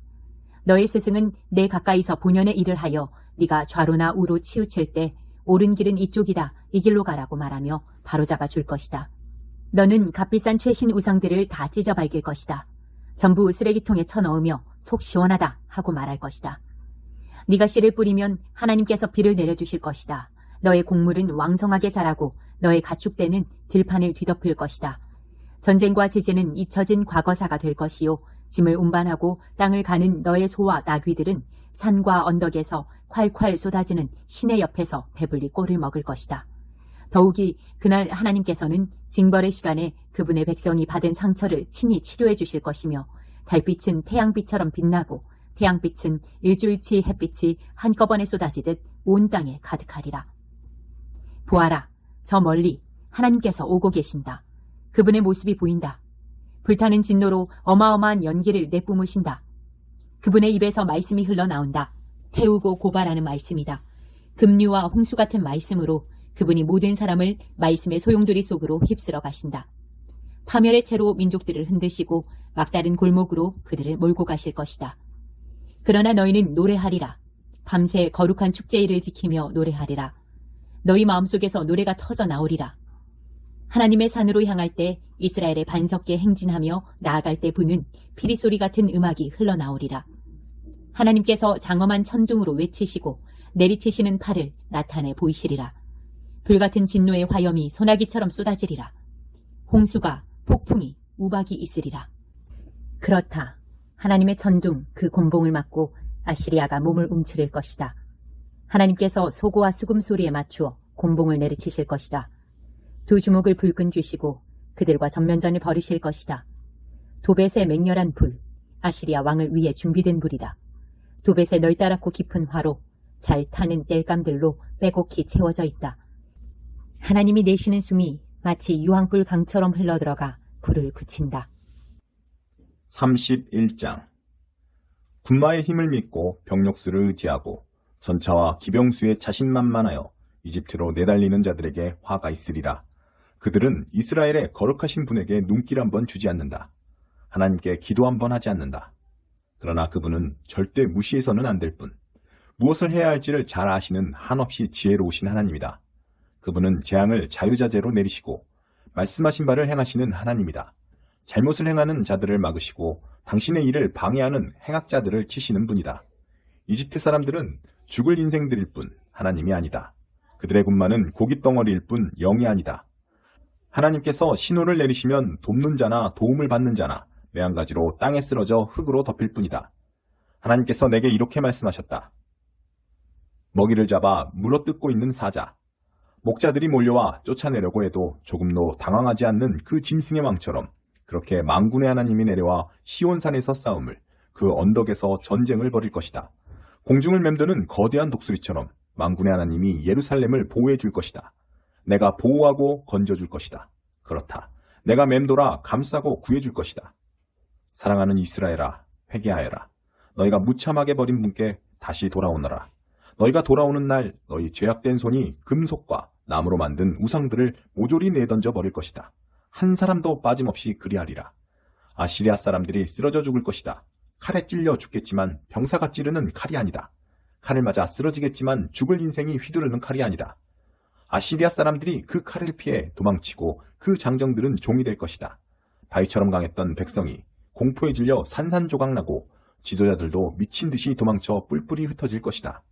너의 스승은 내 가까이서 본연의 일을 하여 네가 좌로나 우로 치우칠 때 옳은 길은 이쪽이다, 이 길로 가라고 말하며 바로잡아 줄 것이다. 너는 값비싼 최신 우상들을 다 찢어 발길 것이다. 전부 쓰레기통에 쳐넣으며 속 시원하다 하고 말할 것이다. 네가 씨를 뿌리면 하나님께서 비를 내려주실 것이다. 너의 곡물은 왕성하게 자라고 너의 가축대는 들판을 뒤덮을 것이다. 전쟁과 지진은 잊혀진 과거사가 될 것이요, 짐을 운반하고 땅을 가는 너의 소와 나귀들은 산과 언덕에서 콸콸 쏟아지는 시내 옆에서 배불리 꼴을 먹을 것이다. 더욱이 그날 하나님께서는 징벌의 시간에 그분의 백성이 받은 상처를 친히 치료해 주실 것이며, 달빛은 태양빛처럼 빛나고 태양빛은 일주일치 햇빛이 한꺼번에 쏟아지듯 온 땅에 가득하리라. 보아라, 저 멀리 하나님께서 오고 계신다. 그분의 모습이 보인다. 불타는 진노로 어마어마한 연기를 내뿜으신다. 그분의 입에서 말씀이 흘러나온다. 태우고 고발하는 말씀이다. 급류와 홍수 같은 말씀으로 그분이 모든 사람을 말씀의 소용돌이 속으로 휩쓸어 가신다. 파멸의 채로 민족들을 흔드시고 막다른 골목으로 그들을 몰고 가실 것이다. 그러나 너희는 노래하리라. 밤새 거룩한 축제일을 지키며 노래하리라. 너희 마음속에서 노래가 터져 나오리라. 하나님의 산으로 향할 때 이스라엘의 반석계 행진하며 나아갈 때 부는 피리소리 같은 음악이 흘러나오리라. 하나님께서 장엄한 천둥으로 외치시고 내리치시는 팔을 나타내 보이시리라. 불같은 진노의 화염이 소나기처럼 쏟아지리라. 홍수가, 폭풍이, 우박이 있으리라. 그렇다. 하나님의 천둥, 그 곤봉을 맞고 아시리아가 몸을 움츠릴 것이다. 하나님께서 소고와 수금 소리에 맞추어 곤봉을 내리치실 것이다. 두 주먹을 불끈 쥐시고 그들과 전면전을 벌이실 것이다. 도벳의 맹렬한 불, 아시리아 왕을 위해 준비된 불이다. 도벳의 넓다랗고 깊은 화로, 잘 타는 땔감들로 빼곡히 채워져 있다. 하나님이 내쉬는 숨이 마치 유황불 강처럼 흘러들어가 불을 붙인다. 31장. 군마의 힘을 믿고 병력수를 의지하고 전차와 기병수에 자신만만하여 이집트로 내달리는 자들에게 화가 있으리라. 그들은 이스라엘의 거룩하신 분에게 눈길 한번 주지 않는다. 하나님께 기도 한번 하지 않는다. 그러나 그분은 절대 무시해서는 안 될 뿐, 무엇을 해야 할지를 잘 아시는 한없이 지혜로우신 하나님이다. 그분은 재앙을 자유자재로 내리시고 말씀하신 바를 행하시는 하나님이다. 잘못을 행하는 자들을 막으시고 당신의 일을 방해하는 행악자들을 치시는 분이다. 이집트 사람들은 죽을 인생들일 뿐 하나님이 아니다. 그들의 군마는 고깃덩어리일 뿐 영이 아니다. 하나님께서 신호를 내리시면 돕는 자나 도움을 받는 자나 매한가지로 땅에 쓰러져 흙으로 덮일 뿐이다. 하나님께서 내게 이렇게 말씀하셨다. 먹이를 잡아 물어뜯고 있는 사자. 목자들이 몰려와 쫓아내려고 해도 조금도 당황하지 않는 그 짐승의 왕처럼 그렇게 만군의 하나님이 내려와 시온산에서 싸움을, 그 언덕에서 전쟁을 벌일 것이다. 공중을 맴도는 거대한 독수리처럼 만군의 하나님이 예루살렘을 보호해 줄 것이다. 내가 보호하고 건져줄 것이다. 그렇다. 내가 맴돌아 감싸고 구해줄 것이다. 사랑하는 이스라엘아, 회개하여라. 너희가 무참하게 버린 분께 다시 돌아오너라. 너희가 돌아오는 날 너희 죄악된 손이 금속과 나무로 만든 우상들을 모조리 내던져 버릴 것이다. 한 사람도 빠짐없이 그리하리라. 아시리아 사람들이 쓰러져 죽을 것이다. 칼에 찔려 죽겠지만 병사가 찌르는 칼이 아니다. 칼을 맞아 쓰러지겠지만 죽을 인생이 휘두르는 칼이 아니다. 아시리아 사람들이 그 칼을 피해 도망치고 그 장정들은 종이 될 것이다. 바위처럼 강했던 백성이 공포에 질려 산산조각나고 지도자들도 미친 듯이 도망쳐 뿔뿔이 흩어질 것이다.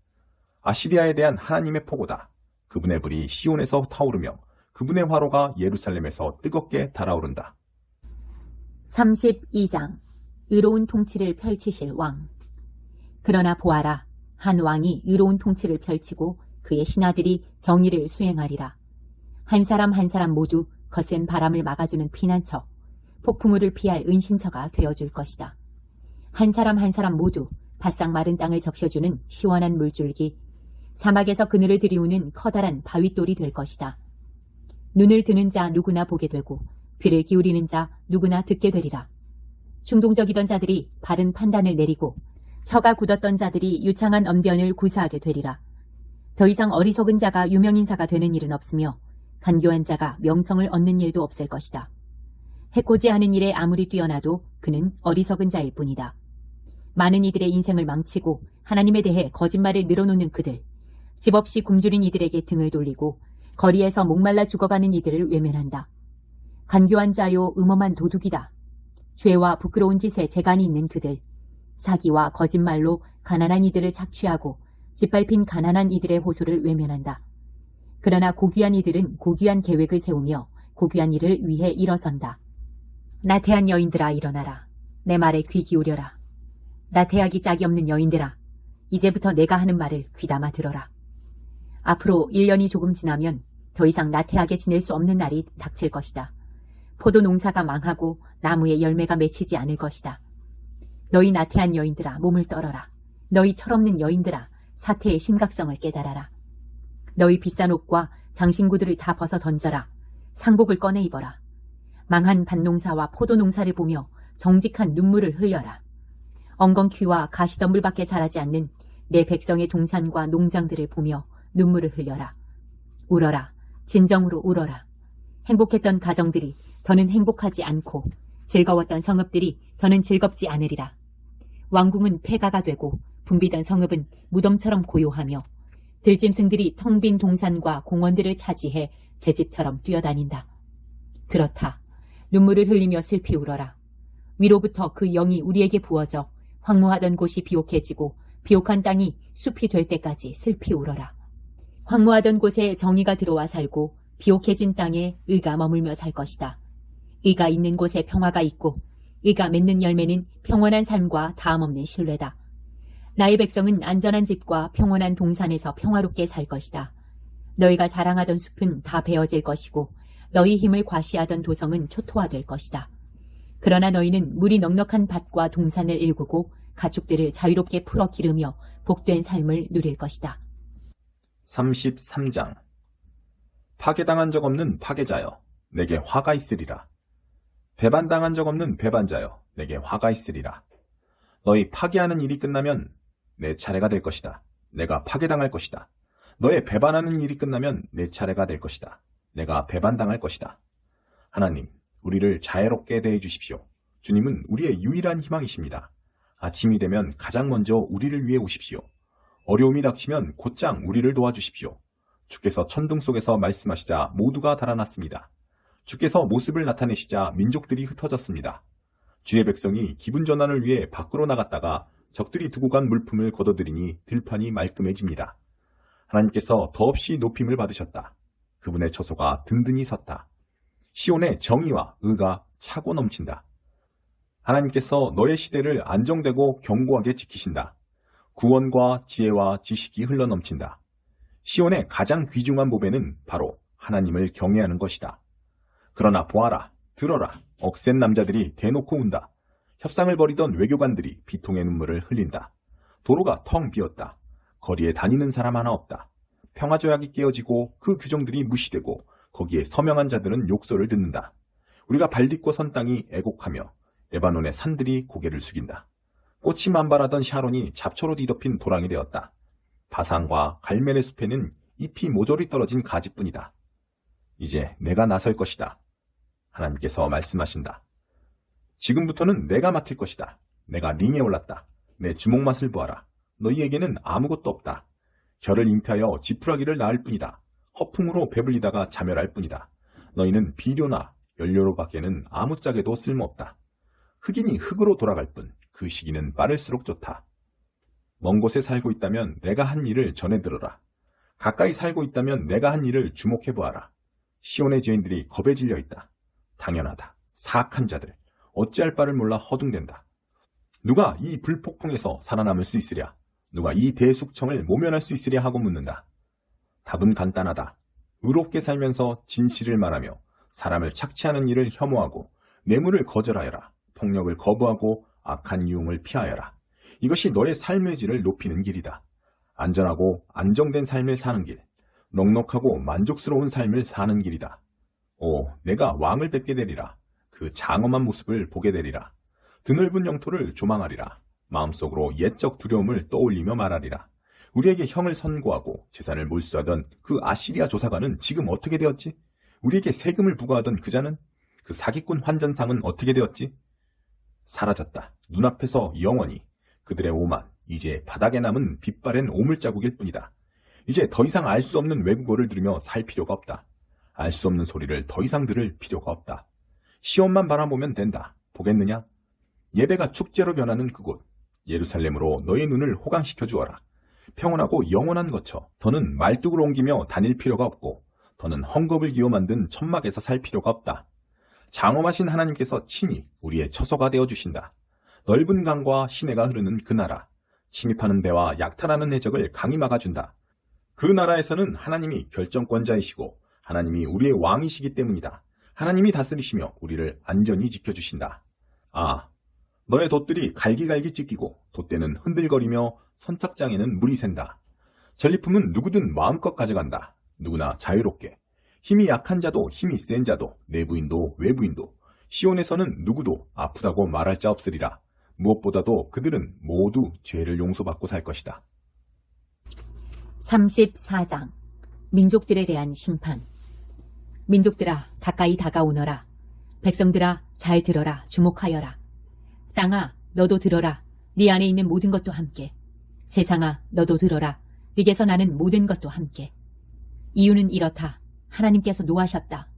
아시리아에 대한 하나님의 포고다. 그분의 불이 시온에서 타오르며 그분의 화로가 예루살렘에서 뜨겁게 달아오른다. 32장. 의로운 통치를 펼치실 왕. 그러나 보아라, 한 왕이 의로운 통치를 펼치고 그의 신하들이 정의를 수행하리라. 한 사람 한 사람 모두 거센 바람을 막아주는 피난처, 폭풍우를 피할 은신처가 되어줄 것이다. 한 사람 한 사람 모두 바싹 마른 땅을 적셔주는 시원한 물줄기, 사막에서 그늘을 들이우는 커다란 바윗돌이 될 것이다. 눈을 드는 자 누구나 보게 되고 귀를 기울이는 자 누구나 듣게 되리라. 충동적이던 자들이 바른 판단을 내리고 혀가 굳었던 자들이 유창한 언변을 구사하게 되리라. 더 이상 어리석은 자가 유명인사가 되는 일은 없으며 간교한 자가 명성을 얻는 일도 없을 것이다. 해코지 하는 일에 아무리 뛰어나도 그는 어리석은 자일 뿐이다. 많은 이들의 인생을 망치고 하나님에 대해 거짓말을 늘어놓는 그들, 집 없이 굶주린 이들에게 등을 돌리고 거리에서 목말라 죽어가는 이들을 외면한다. 간교한 자요 음험한 도둑이다. 죄와 부끄러운 짓에 재간이 있는 그들, 사기와 거짓말로 가난한 이들을 착취하고 짓밟힌 가난한 이들의 호소를 외면한다. 그러나 고귀한 이들은 고귀한 계획을 세우며 고귀한 일을 위해 일어선다. 나태한 여인들아 일어나라. 내 말에 귀 기울여라. 나태하기 짝이 없는 여인들아, 이제부터 내가 하는 말을 귀담아 들어라. 앞으로 1년이 조금 지나면 더 이상 나태하게 지낼 수 없는 날이 닥칠 것이다. 포도 농사가 망하고 나무에 열매가 맺히지 않을 것이다. 너희 나태한 여인들아 몸을 떨어라. 너희 철없는 여인들아 사태의 심각성을 깨달아라. 너희 비싼 옷과 장신구들을 다 벗어 던져라. 상복을 꺼내 입어라. 망한 밭농사와 포도농사를 보며 정직한 눈물을 흘려라. 엉겅퀴와 가시덤불밖에 자라지 않는 내 백성의 동산과 농장들을 보며 눈물을 흘려라. 울어라. 진정으로 울어라. 행복했던 가정들이 더는 행복하지 않고 즐거웠던 성읍들이 더는 즐겁지 않으리라. 왕궁은 폐가가 되고 붐비던 성읍은 무덤처럼 고요하며 들짐승들이 텅 빈 동산과 공원들을 차지해 제 집처럼 뛰어다닌다. 그렇다. 눈물을 흘리며 슬피 울어라. 위로부터 그 영이 우리에게 부어져 황무하던 곳이 비옥해지고 비옥한 땅이 숲이 될 때까지 슬피 울어라. 황무하던 곳에 정의가 들어와 살고 비옥해진 땅에 의가 머물며 살 것이다. 의가 있는 곳에 평화가 있고 의가 맺는 열매는 평온한 삶과 다함없는 신뢰다. 나의 백성은 안전한 집과 평온한 동산에서 평화롭게 살 것이다. 너희가 자랑하던 숲은 다 베어질 것이고 너희 힘을 과시하던 도성은 초토화될 것이다. 그러나 너희는 물이 넉넉한 밭과 동산을 일구고 가축들을 자유롭게 풀어 기르며 복된 삶을 누릴 것이다. 33장. 파괴당한 적 없는 파괴자여, 내게 화가 있으리라. 배반당한 적 없는 배반자여, 내게 화가 있으리라. 너희 파괴하는 일이 끝나면 내 차례가 될 것이다. 내가 파괴당할 것이다. 너의 배반하는 일이 끝나면 내 차례가 될 것이다. 내가 배반당할 것이다. 하나님, 우리를 자애롭게 대해 주십시오. 주님은 우리의 유일한 희망이십니다. 아침이 되면 가장 먼저 우리를 위해 오십시오. 어려움이 닥치면 곧장 우리를 도와주십시오. 주께서 천둥 속에서 말씀하시자 모두가 달아났습니다. 주께서 모습을 나타내시자 민족들이 흩어졌습니다. 주의 백성이 기분 전환을 위해 밖으로 나갔다가 적들이 두고 간 물품을 걷어들이니 들판이 말끔해집니다. 하나님께서 더없이 높임을 받으셨다. 그분의 처소가 든든히 섰다. 시온의 정의와 의가 차고 넘친다. 하나님께서 너의 시대를 안정되고 견고하게 지키신다. 구원과 지혜와 지식이 흘러넘친다. 시온의 가장 귀중한 보배는 바로 하나님을 경외하는 것이다. 그러나 보아라, 들어라, 억센 남자들이 대놓고 운다. 협상을 벌이던 외교관들이 비통의 눈물을 흘린다. 도로가 텅 비었다. 거리에 다니는 사람 하나 없다. 평화조약이 깨어지고 그 규정들이 무시되고 거기에 서명한 자들은 욕설을 듣는다. 우리가 발딛고 선 땅이 애곡하며 레바논의 산들이 고개를 숙인다. 꽃이 만발하던 샤론이 잡초로 뒤덮인 도랑이 되었다. 바산과 갈멜의 숲에는 잎이 모조리 떨어진 가지뿐이다. 이제 내가 나설 것이다. 하나님께서 말씀하신다. 지금부터는 내가 맡을 것이다. 내가 링에 올랐다. 내 주먹맛을 보아라. 너희에게는 아무것도 없다. 결을 잉태하여 지푸라기를 낳을 뿐이다. 허풍으로 배불리다가 자멸할 뿐이다. 너희는 비료나 연료로밖에는 아무짝에도 쓸모없다. 흑인이 흙으로 돌아갈 뿐 그 시기는 빠를수록 좋다. 먼 곳에 살고 있다면 내가 한 일을 전해 들어라. 가까이 살고 있다면 내가 한 일을 주목해 보아라. 시온의 죄인들이 겁에 질려 있다. 당연하다. 사악한 자들. 어찌할 바를 몰라 허둥댄다. 누가 이 불폭풍에서 살아남을 수 있으랴? 누가 이 대숙청을 모면할 수 있으랴 하고 묻는다. 답은 간단하다. 의롭게 살면서 진실을 말하며 사람을 착취하는 일을 혐오하고 뇌물을 거절하여라. 폭력을 거부하고 악한 유흥을 피하여라. 이것이 너의 삶의 질을 높이는 길이다. 안전하고 안정된 삶을 사는 길, 넉넉하고 만족스러운 삶을 사는 길이다. 오, 내가 왕을 뵙게 되리라. 그 장엄한 모습을 보게 되리라. 드넓은 영토를 조망하리라. 마음속으로 옛적 두려움을 떠올리며 말하리라. 우리에게 형을 선고하고 재산을 몰수하던 그 아시리아 조사관은 지금 어떻게 되었지? 우리에게 세금을 부과하던 그자는? 그 사기꾼 환전상은 어떻게 되었지? 사라졌다. 눈앞에서 영원히. 그들의 오만, 이제 바닥에 남은 빛바랜 오물자국일 뿐이다. 이제 더 이상 알 수 없는 외국어를 들으며 살 필요가 없다. 알 수 없는 소리를 더 이상 들을 필요가 없다. 시험만 바라보면 된다. 보겠느냐? 예배가 축제로 변하는 그곳 예루살렘으로 너의 눈을 호강시켜 주어라. 평온하고 영원한 것처 더는 말뚝을 옮기며 다닐 필요가 없고 더는 헝겊을 기어 만든 천막에서 살 필요가 없다. 장엄하신 하나님께서 친히 우리의 처소가 되어주신다. 넓은 강과 시내가 흐르는 그 나라, 침입하는 배와 약탈하는 해적을 강이 막아준다. 그 나라에서는 하나님이 결정권자이시고 하나님이 우리의 왕이시기 때문이다. 하나님이 다스리시며 우리를 안전히 지켜주신다. 아, 너의 돛들이 갈기갈기 찢기고 돛대는 흔들거리며 선착장에는 물이 샌다. 전리품은 누구든 마음껏 가져간다. 누구나 자유롭게. 힘이 약한 자도 힘이 센 자도 내부인도 외부인도 시온에서는 누구도 아프다고 말할 자 없으리라. 무엇보다도 그들은 모두 죄를 용서받고 살 것이다. 34장 민족들에 대한 심판. 민족들아 가까이 다가오너라. 백성들아 잘 들어라. 주목하여라. 땅아 너도 들어라. 네 안에 있는 모든 것도 함께. 세상아 너도 들어라. 네게서 나는 모든 것도 함께. 이유는 이렇다. 하나님께서 노하셨다.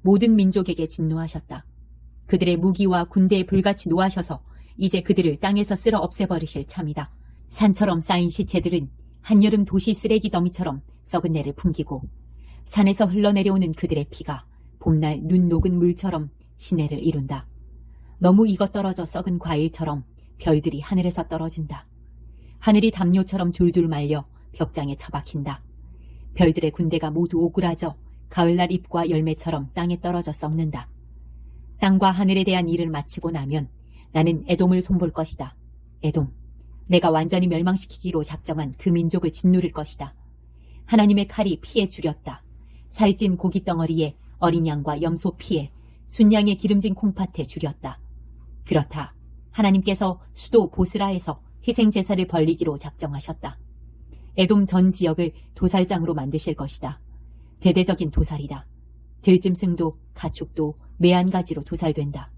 모든 민족에게 진노하셨다. 그들의 무기와 군대에 불같이 노하셔서 이제 그들을 땅에서 쓸어 없애버리실 참이다. 산처럼 쌓인 시체들은 한여름 도시 쓰레기 더미처럼 썩은 내를 풍기고 산에서 흘러내려오는 그들의 피가 봄날 눈 녹은 물처럼 시내를 이룬다. 너무 익어 떨어져 썩은 과일처럼 별들이 하늘에서 떨어진다. 하늘이 담요처럼 둘둘 말려 벽장에 처박힌다. 별들의 군대가 모두 오그라져 가을날 잎과 열매처럼 땅에 떨어져 썩는다. 땅과 하늘에 대한 일을 마치고 나면 나는 에돔을 손볼 것이다. 에돔, 내가 완전히 멸망시키기로 작정한 그 민족을 짓누를 것이다. 하나님의 칼이 피에 줄였다. 살찐 고기 덩어리에 어린 양과 염소 피에 순양의 기름진 콩팥에 줄였다. 그렇다. 하나님께서 수도 보스라에서 희생제사를 벌리기로 작정하셨다. 에돔 전 지역을 도살장으로 만드실 것이다. 대대적인 도살이다. 들짐승도 가축도 매한가지로 도살된다.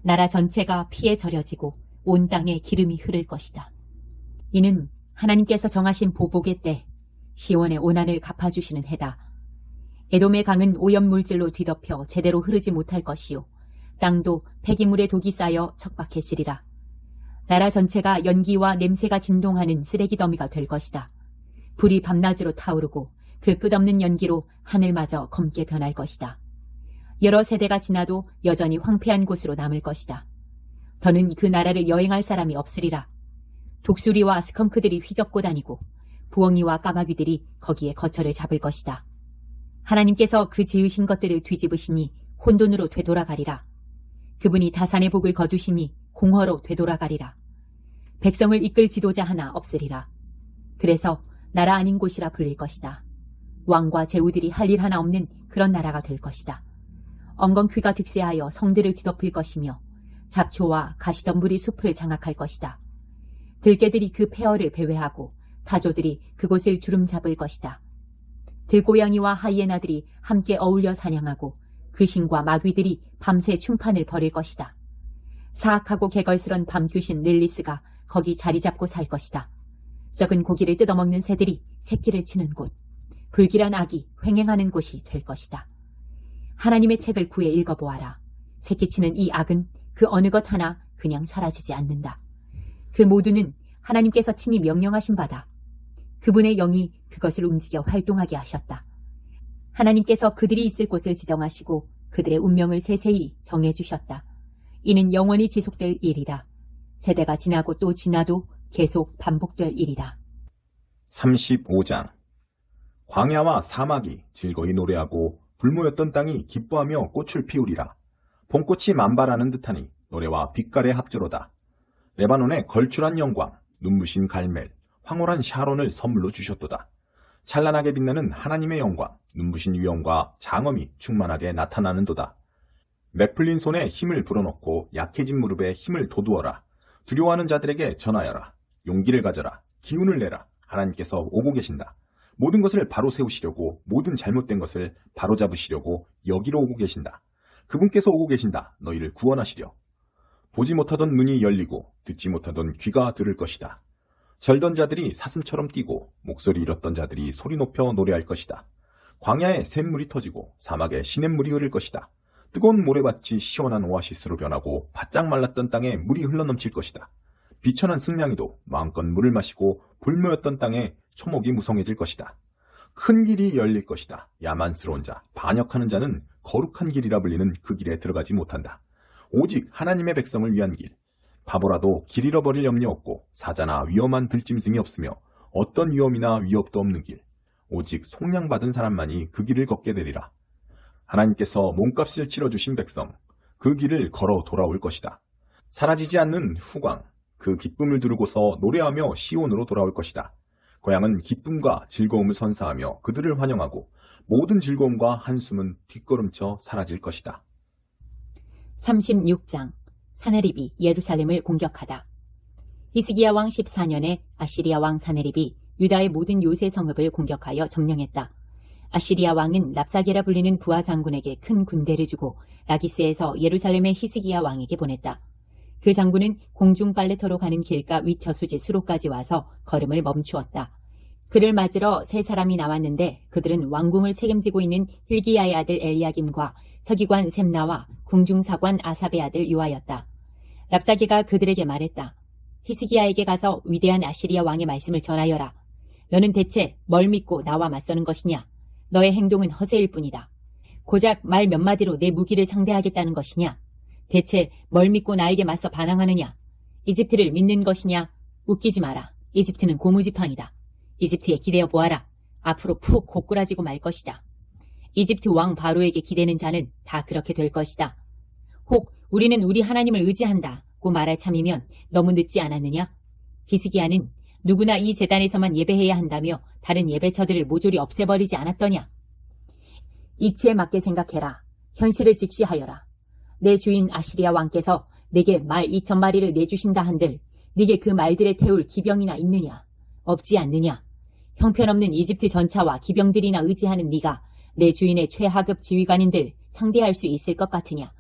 나라 전체가 피에 절여지고 온 땅에 기름이 흐를 것이다. 이는 하나님께서 정하신 보복의 때 시온의 오난을 갚아주시는 해다. 에돔의 강은 오염물질로 뒤덮여 제대로 흐르지 못할 것이요 땅도 폐기물에 독이 쌓여 척박해지리라. 나라 전체가 연기와 냄새가 진동하는 쓰레기 더미가 될 것이다. 불이 밤낮으로 타오르고 그 끝없는 연기로 하늘마저 검게 변할 것이다. 여러 세대가 지나도 여전히 황폐한 곳으로 남을 것이다. 더는 그 나라를 여행할 사람이 없으리라. 독수리와 스컹크들이 휘젓고 다니고 부엉이와 까마귀들이 거기에 거처를 잡을 것이다. 하나님께서 그 지으신 것들을 뒤집으시니 혼돈으로 되돌아가리라. 그분이 다산의 복을 거두시니 공허로 되돌아가리라. 백성을 이끌 지도자 하나 없으리라. 그래서 나라 아닌 곳이라 불릴 것이다. 왕과 제후들이 할 일 하나 없는 그런 나라가 될 것이다. 엉겅퀴가 득세하여 성들을 뒤덮을 것이며 잡초와 가시덤불이 숲을 장악할 것이다. 들개들이 그 폐허를 배회하고 타조들이 그곳을 주름 잡을 것이다. 들고양이와 하이에나들이 함께 어울려 사냥하고 귀신과 마귀들이 밤새 충판을 벌일 것이다. 사악하고 개걸스런 밤귀신 릴리스가 거기 자리 잡고 살 것이다. 썩은 고기를 뜯어먹는 새들이 새끼를 치는 곳, 불길한 악이 횡행하는 곳이 될 것이다. 하나님의 책을 구해 읽어보아라. 새끼치는 이 악은 그 어느 것 하나 그냥 사라지지 않는다. 그 모두는 하나님께서 친히 명령하신 바다. 그분의 영이 그것을 움직여 활동하게 하셨다. 하나님께서 그들이 있을 곳을 지정하시고 그들의 운명을 세세히 정해주셨다. 이는 영원히 지속될 일이다. 세대가 지나고 또 지나도 계속 반복될 일이다. 35장. 광야와 사막이 즐거이 노래하고 불모였던 땅이 기뻐하며 꽃을 피우리라. 봄꽃이 만발하는 듯하니 노래와 빛깔의 합주로다. 레바논의 걸출한 영광, 눈부신 갈멜, 황홀한 샤론을 선물로 주셨도다. 찬란하게 빛나는 하나님의 영광, 눈부신 위엄과 장엄이 충만하게 나타나는도다. 맥풀린 손에 힘을 불어넣고 약해진 무릎에 힘을 돋우어라. 두려워하는 자들에게 전하여라. 용기를 가져라. 기운을 내라. 하나님께서 오고 계신다. 모든 것을 바로 세우시려고, 모든 잘못된 것을 바로 잡으시려고 여기로 오고 계신다. 그분께서 오고 계신다. 너희를 구원하시려. 보지 못하던 눈이 열리고 듣지 못하던 귀가 들을 것이다. 절던 자들이 사슴처럼 뛰고 목소리 잃었던 자들이 소리 높여 노래할 것이다. 광야에 샘물이 터지고 사막에 시냇물이 흐를 것이다. 뜨거운 모래밭이 시원한 오아시스로 변하고 바짝 말랐던 땅에 물이 흘러넘칠 것이다. 비천한 승냥이도 마음껏 물을 마시고 불모였던 땅에 초목이 무성해질 것이다. 큰 길이 열릴 것이다. 야만스러운 자, 반역하는 자는 거룩한 길이라 불리는 그 길에 들어가지 못한다. 오직 하나님의 백성을 위한 길. 바보라도 길 잃어버릴 염려 없고 사자나 위험한 들짐승이 없으며 어떤 위험이나 위협도 없는 길. 오직 속량받은 사람만이 그 길을 걷게 되리라. 하나님께서 몸값을 치러주신 백성, 그 길을 걸어 돌아올 것이다. 사라지지 않는 후광, 그 기쁨을 두르고서 노래하며 시온으로 돌아올 것이다. 고향은 기쁨과 즐거움을 선사하며 그들을 환영하고 모든 즐거움과 한숨은 뒷걸음쳐 사라질 것이다. 36장 사네립이 예루살렘을 공격하다. 히스기야 왕 14년에 아시리아 왕 사네립이 유다의 모든 요새 성읍을 공격하여 점령했다. 아시리아 왕은 랍사게라 불리는 부하 장군에게 큰 군대를 주고 라기스에서 예루살렘의 히스기야 왕에게 보냈다. 그 장군은 공중 빨래터로 가는 길가 위처수지 수로까지 와서 걸음을 멈추었다. 그를 맞으러 세 사람이 나왔는데 그들은 왕궁을 책임지고 있는 hil기야의 아들 엘리야김과 서기관 셈나와 궁중사관 아삽의 아들 요아였다. 랍사게가 그들에게 말했다. 히스기야에게 가서 위대한 아시리아 왕의 말씀을 전하여라. 너는 대체 뭘 믿고 나와 맞서는 것이냐? 너의 행동은 허세일 뿐이다. 고작 말 몇 마디로 내 무기를 상대하겠다는 것이냐? 대체 뭘 믿고 나에게 맞서 반항하느냐? 이집트를 믿는 것이냐? 웃기지 마라. 이집트는 고무지팡이다. 이집트에 기대어 보아라. 앞으로 푹 고꾸라지고 말 것이다. 이집트 왕 바로에게 기대는 자는 다 그렇게 될 것이다. 혹 우리는 우리 하나님을 의지한다고 말할 참이면 너무 늦지 않았느냐? 히스기야는 누구나 이 제단에서만 예배해야 한다며 다른 예배처들을 모조리 없애버리지 않았더냐? 이치에 맞게 생각해라. 현실을 직시하여라. 내 주인 아시리아 왕께서 내게 말 2,000마리를 내주신다 한들 네게 그 말들에 태울 기병이나 있느냐? 없지 않느냐? 형편없는 이집트 전차와 기병들이나 의지하는 네가 내 주인의 최하급 지휘관인들 상대할 수 있을 것 같으냐?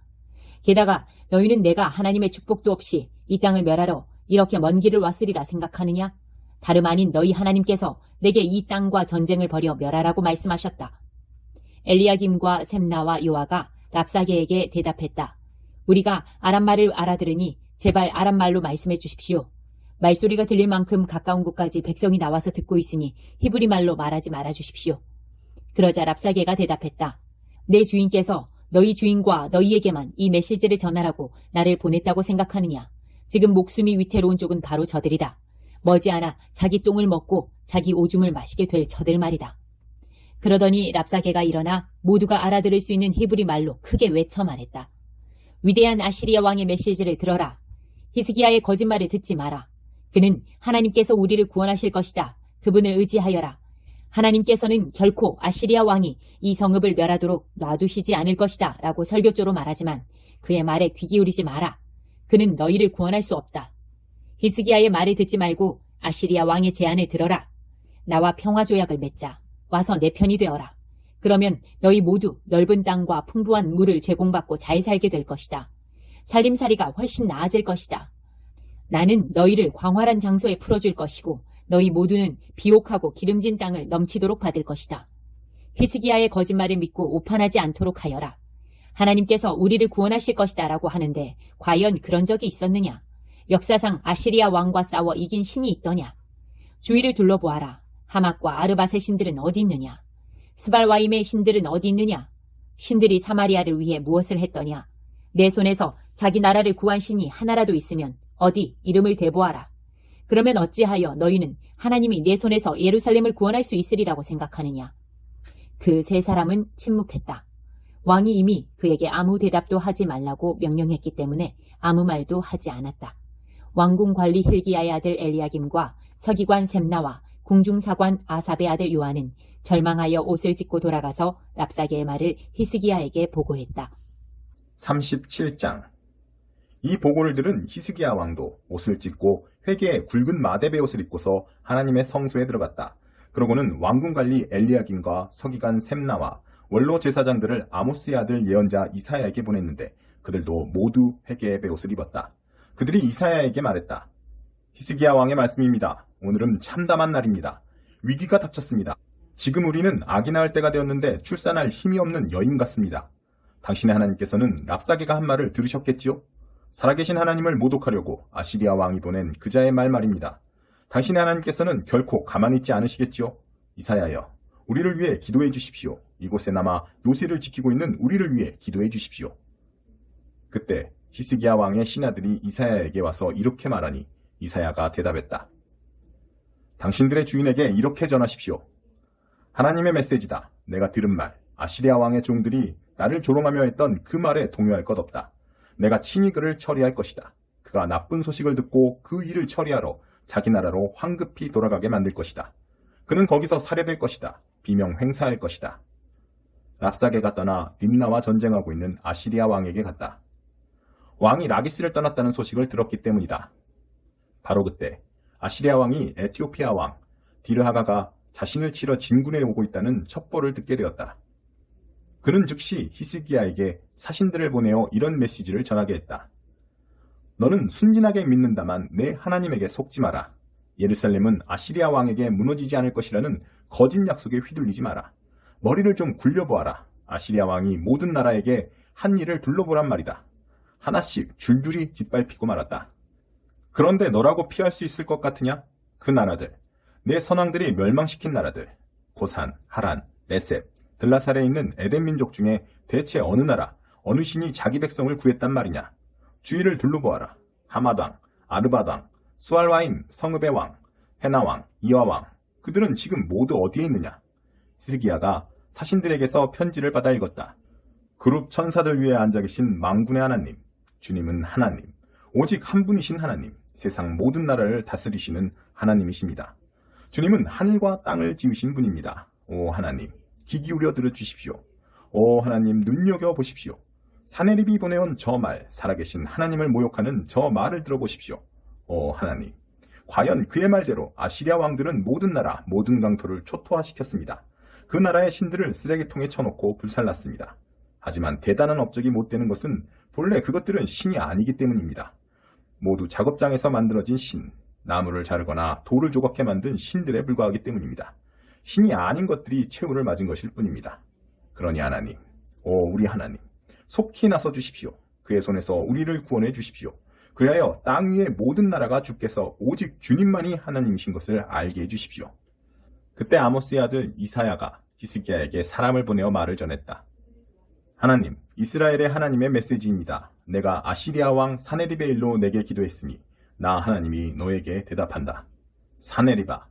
게다가 너희는 내가 하나님의 축복도 없이 이 땅을 멸하러 이렇게 먼 길을 왔으리라 생각하느냐? 다름 아닌 너희 하나님께서 내게 이 땅과 전쟁을 벌여 멸하라고 말씀하셨다. 엘리야김과 셈나와 요아가 랍사게에게 대답했다. 우리가 아람말을 알아들으니 제발 아람말로 말씀해 주십시오. 말소리가 들릴 만큼 가까운 곳까지 백성이 나와서 듣고 있으니 히브리 말로 말하지 말아 주십시오. 그러자 랍사게가 대답했다. 내 주인께서 너희 주인과 너희에게만 이 메시지를 전하라고 나를 보냈다고 생각하느냐? 지금 목숨이 위태로운 쪽은 바로 저들이다. 머지않아 자기 똥을 먹고 자기 오줌을 마시게 될 저들 말이다. 그러더니 랍사게가 일어나 모두가 알아들을 수 있는 히브리 말로 크게 외쳐 말했다. 위대한 아시리아 왕의 메시지를 들어라. 히스기야의 거짓말을 듣지 마라. 그는 하나님께서 우리를 구원하실 것이다. 그분을 의지하여라. 하나님께서는 결코 아시리아 왕이 이 성읍을 멸하도록 놔두시지 않을 것이다 라고 설교조로 말하지만 그의 말에 귀 기울이지 마라. 그는 너희를 구원할 수 없다. 히스기야의 말을 듣지 말고 아시리아 왕의 제안을 들어라. 나와 평화조약을 맺자. 와서 내 편이 되어라. 그러면 너희 모두 넓은 땅과 풍부한 물을 제공받고 잘 살게 될 것이다. 살림살이가 훨씬 나아질 것이다. 나는 너희를 광활한 장소에 풀어줄 것이고 너희 모두는 비옥하고 기름진 땅을 넘치도록 받을 것이다. 히스기야의 거짓말을 믿고 오판하지 않도록 하여라. 하나님께서 우리를 구원하실 것이다 라고 하는데 과연 그런 적이 있었느냐? 역사상 아시리아 왕과 싸워 이긴 신이 있더냐? 주위를 둘러보아라. 하맛과 아르밧의 신들은 어디 있느냐? 스발와임의 신들은 어디 있느냐? 신들이 사마리아를 위해 무엇을 했더냐? 내 손에서 자기 나라를 구한 신이 하나라도 있으면 어디 이름을 대보아라. 그러면 어찌하여 너희는 하나님이 내 손에서 예루살렘을 구원할 수 있으리라고 생각하느냐? 그 세 사람은 침묵했다. 왕이 이미 그에게 아무 대답도 하지 말라고 명령했기 때문에 아무 말도 하지 않았다. 왕궁 관리 hil기야의 아들 엘리야김과 서기관 셈나와 궁중사관 아삽의 아들 요한은 절망하여 옷을 찢고 돌아가서 랍사게의 말을 히스기야에게 보고했다. 37장. 이 보고를 들은 히스기야 왕도 옷을 찢고 회개에 굵은 마대배 옷을 입고서 하나님의 성소에 들어갔다. 그러고는 왕궁 관리 엘리야김과 서기관 셈나와 원로 제사장들을 아모스의 아들 예언자 이사야에게 보냈는데 그들도 모두 회개의 베옷을 입었다. 그들이 이사야에게 말했다. 히스기야 왕의 말씀입니다. 오늘은 참담한 날입니다. 위기가 닥쳤습니다. 지금 우리는 아기 낳을 때가 되었는데 출산할 힘이 없는 여인 같습니다. 당신의 하나님께서는 랍사게가 한 말을 들으셨겠지요? 살아계신 하나님을 모독하려고 아시리아 왕이 보낸 그자의 말입니다. 당신의 하나님께서는 결코 가만히 있지 않으시겠지요? 이사야여, 우리를 위해 기도해 주십시오. 이곳에 남아 요새를 지키고 있는 우리를 위해 기도해 주십시오. 그때 히스기야 왕의 신하들이 이사야에게 와서 이렇게 말하니 이사야가 대답했다. 당신들의 주인에게 이렇게 전하십시오. 하나님의 메시지다. 내가 들은 말, 아시리아 왕의 종들이 나를 조롱하며 했던 그 말에 동요할 것 없다. 내가 친히 그를 처리할 것이다. 그가 나쁜 소식을 듣고 그 일을 처리하러 자기 나라로 황급히 돌아가게 만들 것이다. 그는 거기서 살해될 것이다. 비명 횡사할 것이다. 랍사게가 떠나 림나와 전쟁하고 있는 아시리아 왕에게 갔다. 왕이 라기스를 떠났다는 소식을 들었기 때문이다. 바로 그때 아시리아 왕이 에티오피아 왕 디르하가가 자신을 치러 진군에 오고 있다는 첩보를 듣게 되었다. 그는 즉시 히스기야에게 사신들을 보내어 이런 메시지를 전하게 했다. 너는 순진하게 믿는다만 내 하나님에게 속지 마라. 예루살렘은 아시리아 왕에게 무너지지 않을 것이라는 거짓 약속에 휘둘리지 마라. 머리를 좀 굴려보아라. 아시리아 왕이 모든 나라에게 한 일을 둘러보란 말이다. 하나씩 줄줄이 짓밟히고 말았다. 그런데 너라고 피할 수 있을 것 같으냐? 그 나라들, 내 선왕들이 멸망시킨 나라들, 고산, 하란, 레셉, 들라살에 있는 에덴 민족 중에 대체 어느 나라, 어느 신이 자기 백성을 구했단 말이냐? 주위를 둘러보아라. 하마당, 아르바당, 수알와임, 성읍의 왕, 헤나왕, 이와왕, 그들은 지금 모두 어디에 있느냐? 히스기야가 사신들에게서 편지를 받아 읽었다. 그룹 천사들 위에 앉아 계신 만군의 하나님, 주님은 하나님, 오직 한 분이신 하나님, 세상 모든 나라를 다스리시는 하나님이십니다. 주님은 하늘과 땅을 지으신 분입니다. 오 하나님, 귀 기울여 들어주십시오. 오 하나님, 눈여겨보십시오. 사내립이 보내온 저 말, 살아계신 하나님을 모욕하는 저 말을 들어보십시오. 오 하나님, 과연 그의 말대로 아시리아 왕들은 모든 나라, 모든 강토를 초토화시켰습니다. 그 나라의 신들을 쓰레기통에 쳐놓고 불살랐습니다. 하지만 대단한 업적이 못 되는 것은 본래 그것들은 신이 아니기 때문입니다. 모두 작업장에서 만들어진 신, 나무를 자르거나 돌을 조각해 만든 신들에 불과하기 때문입니다. 신이 아닌 것들이 최후를 맞은 것일 뿐입니다. 그러니 하나님, 오 우리 하나님, 속히 나서 주십시오. 그의 손에서 우리를 구원해 주십시오. 그리하여 땅 위의 모든 나라가 주께서 오직 주님만이 하나님이신 것을 알게 해 주십시오. 그때 아모스의 아들 이사야가 히스기야에게 사람을 보내어 말을 전했다. 하나님, 이스라엘의 하나님의 메시지입니다. 내가 아시리아 왕 사네립의 일로 내게 기도했으니 나 하나님이 너에게 대답한다. 사네립아,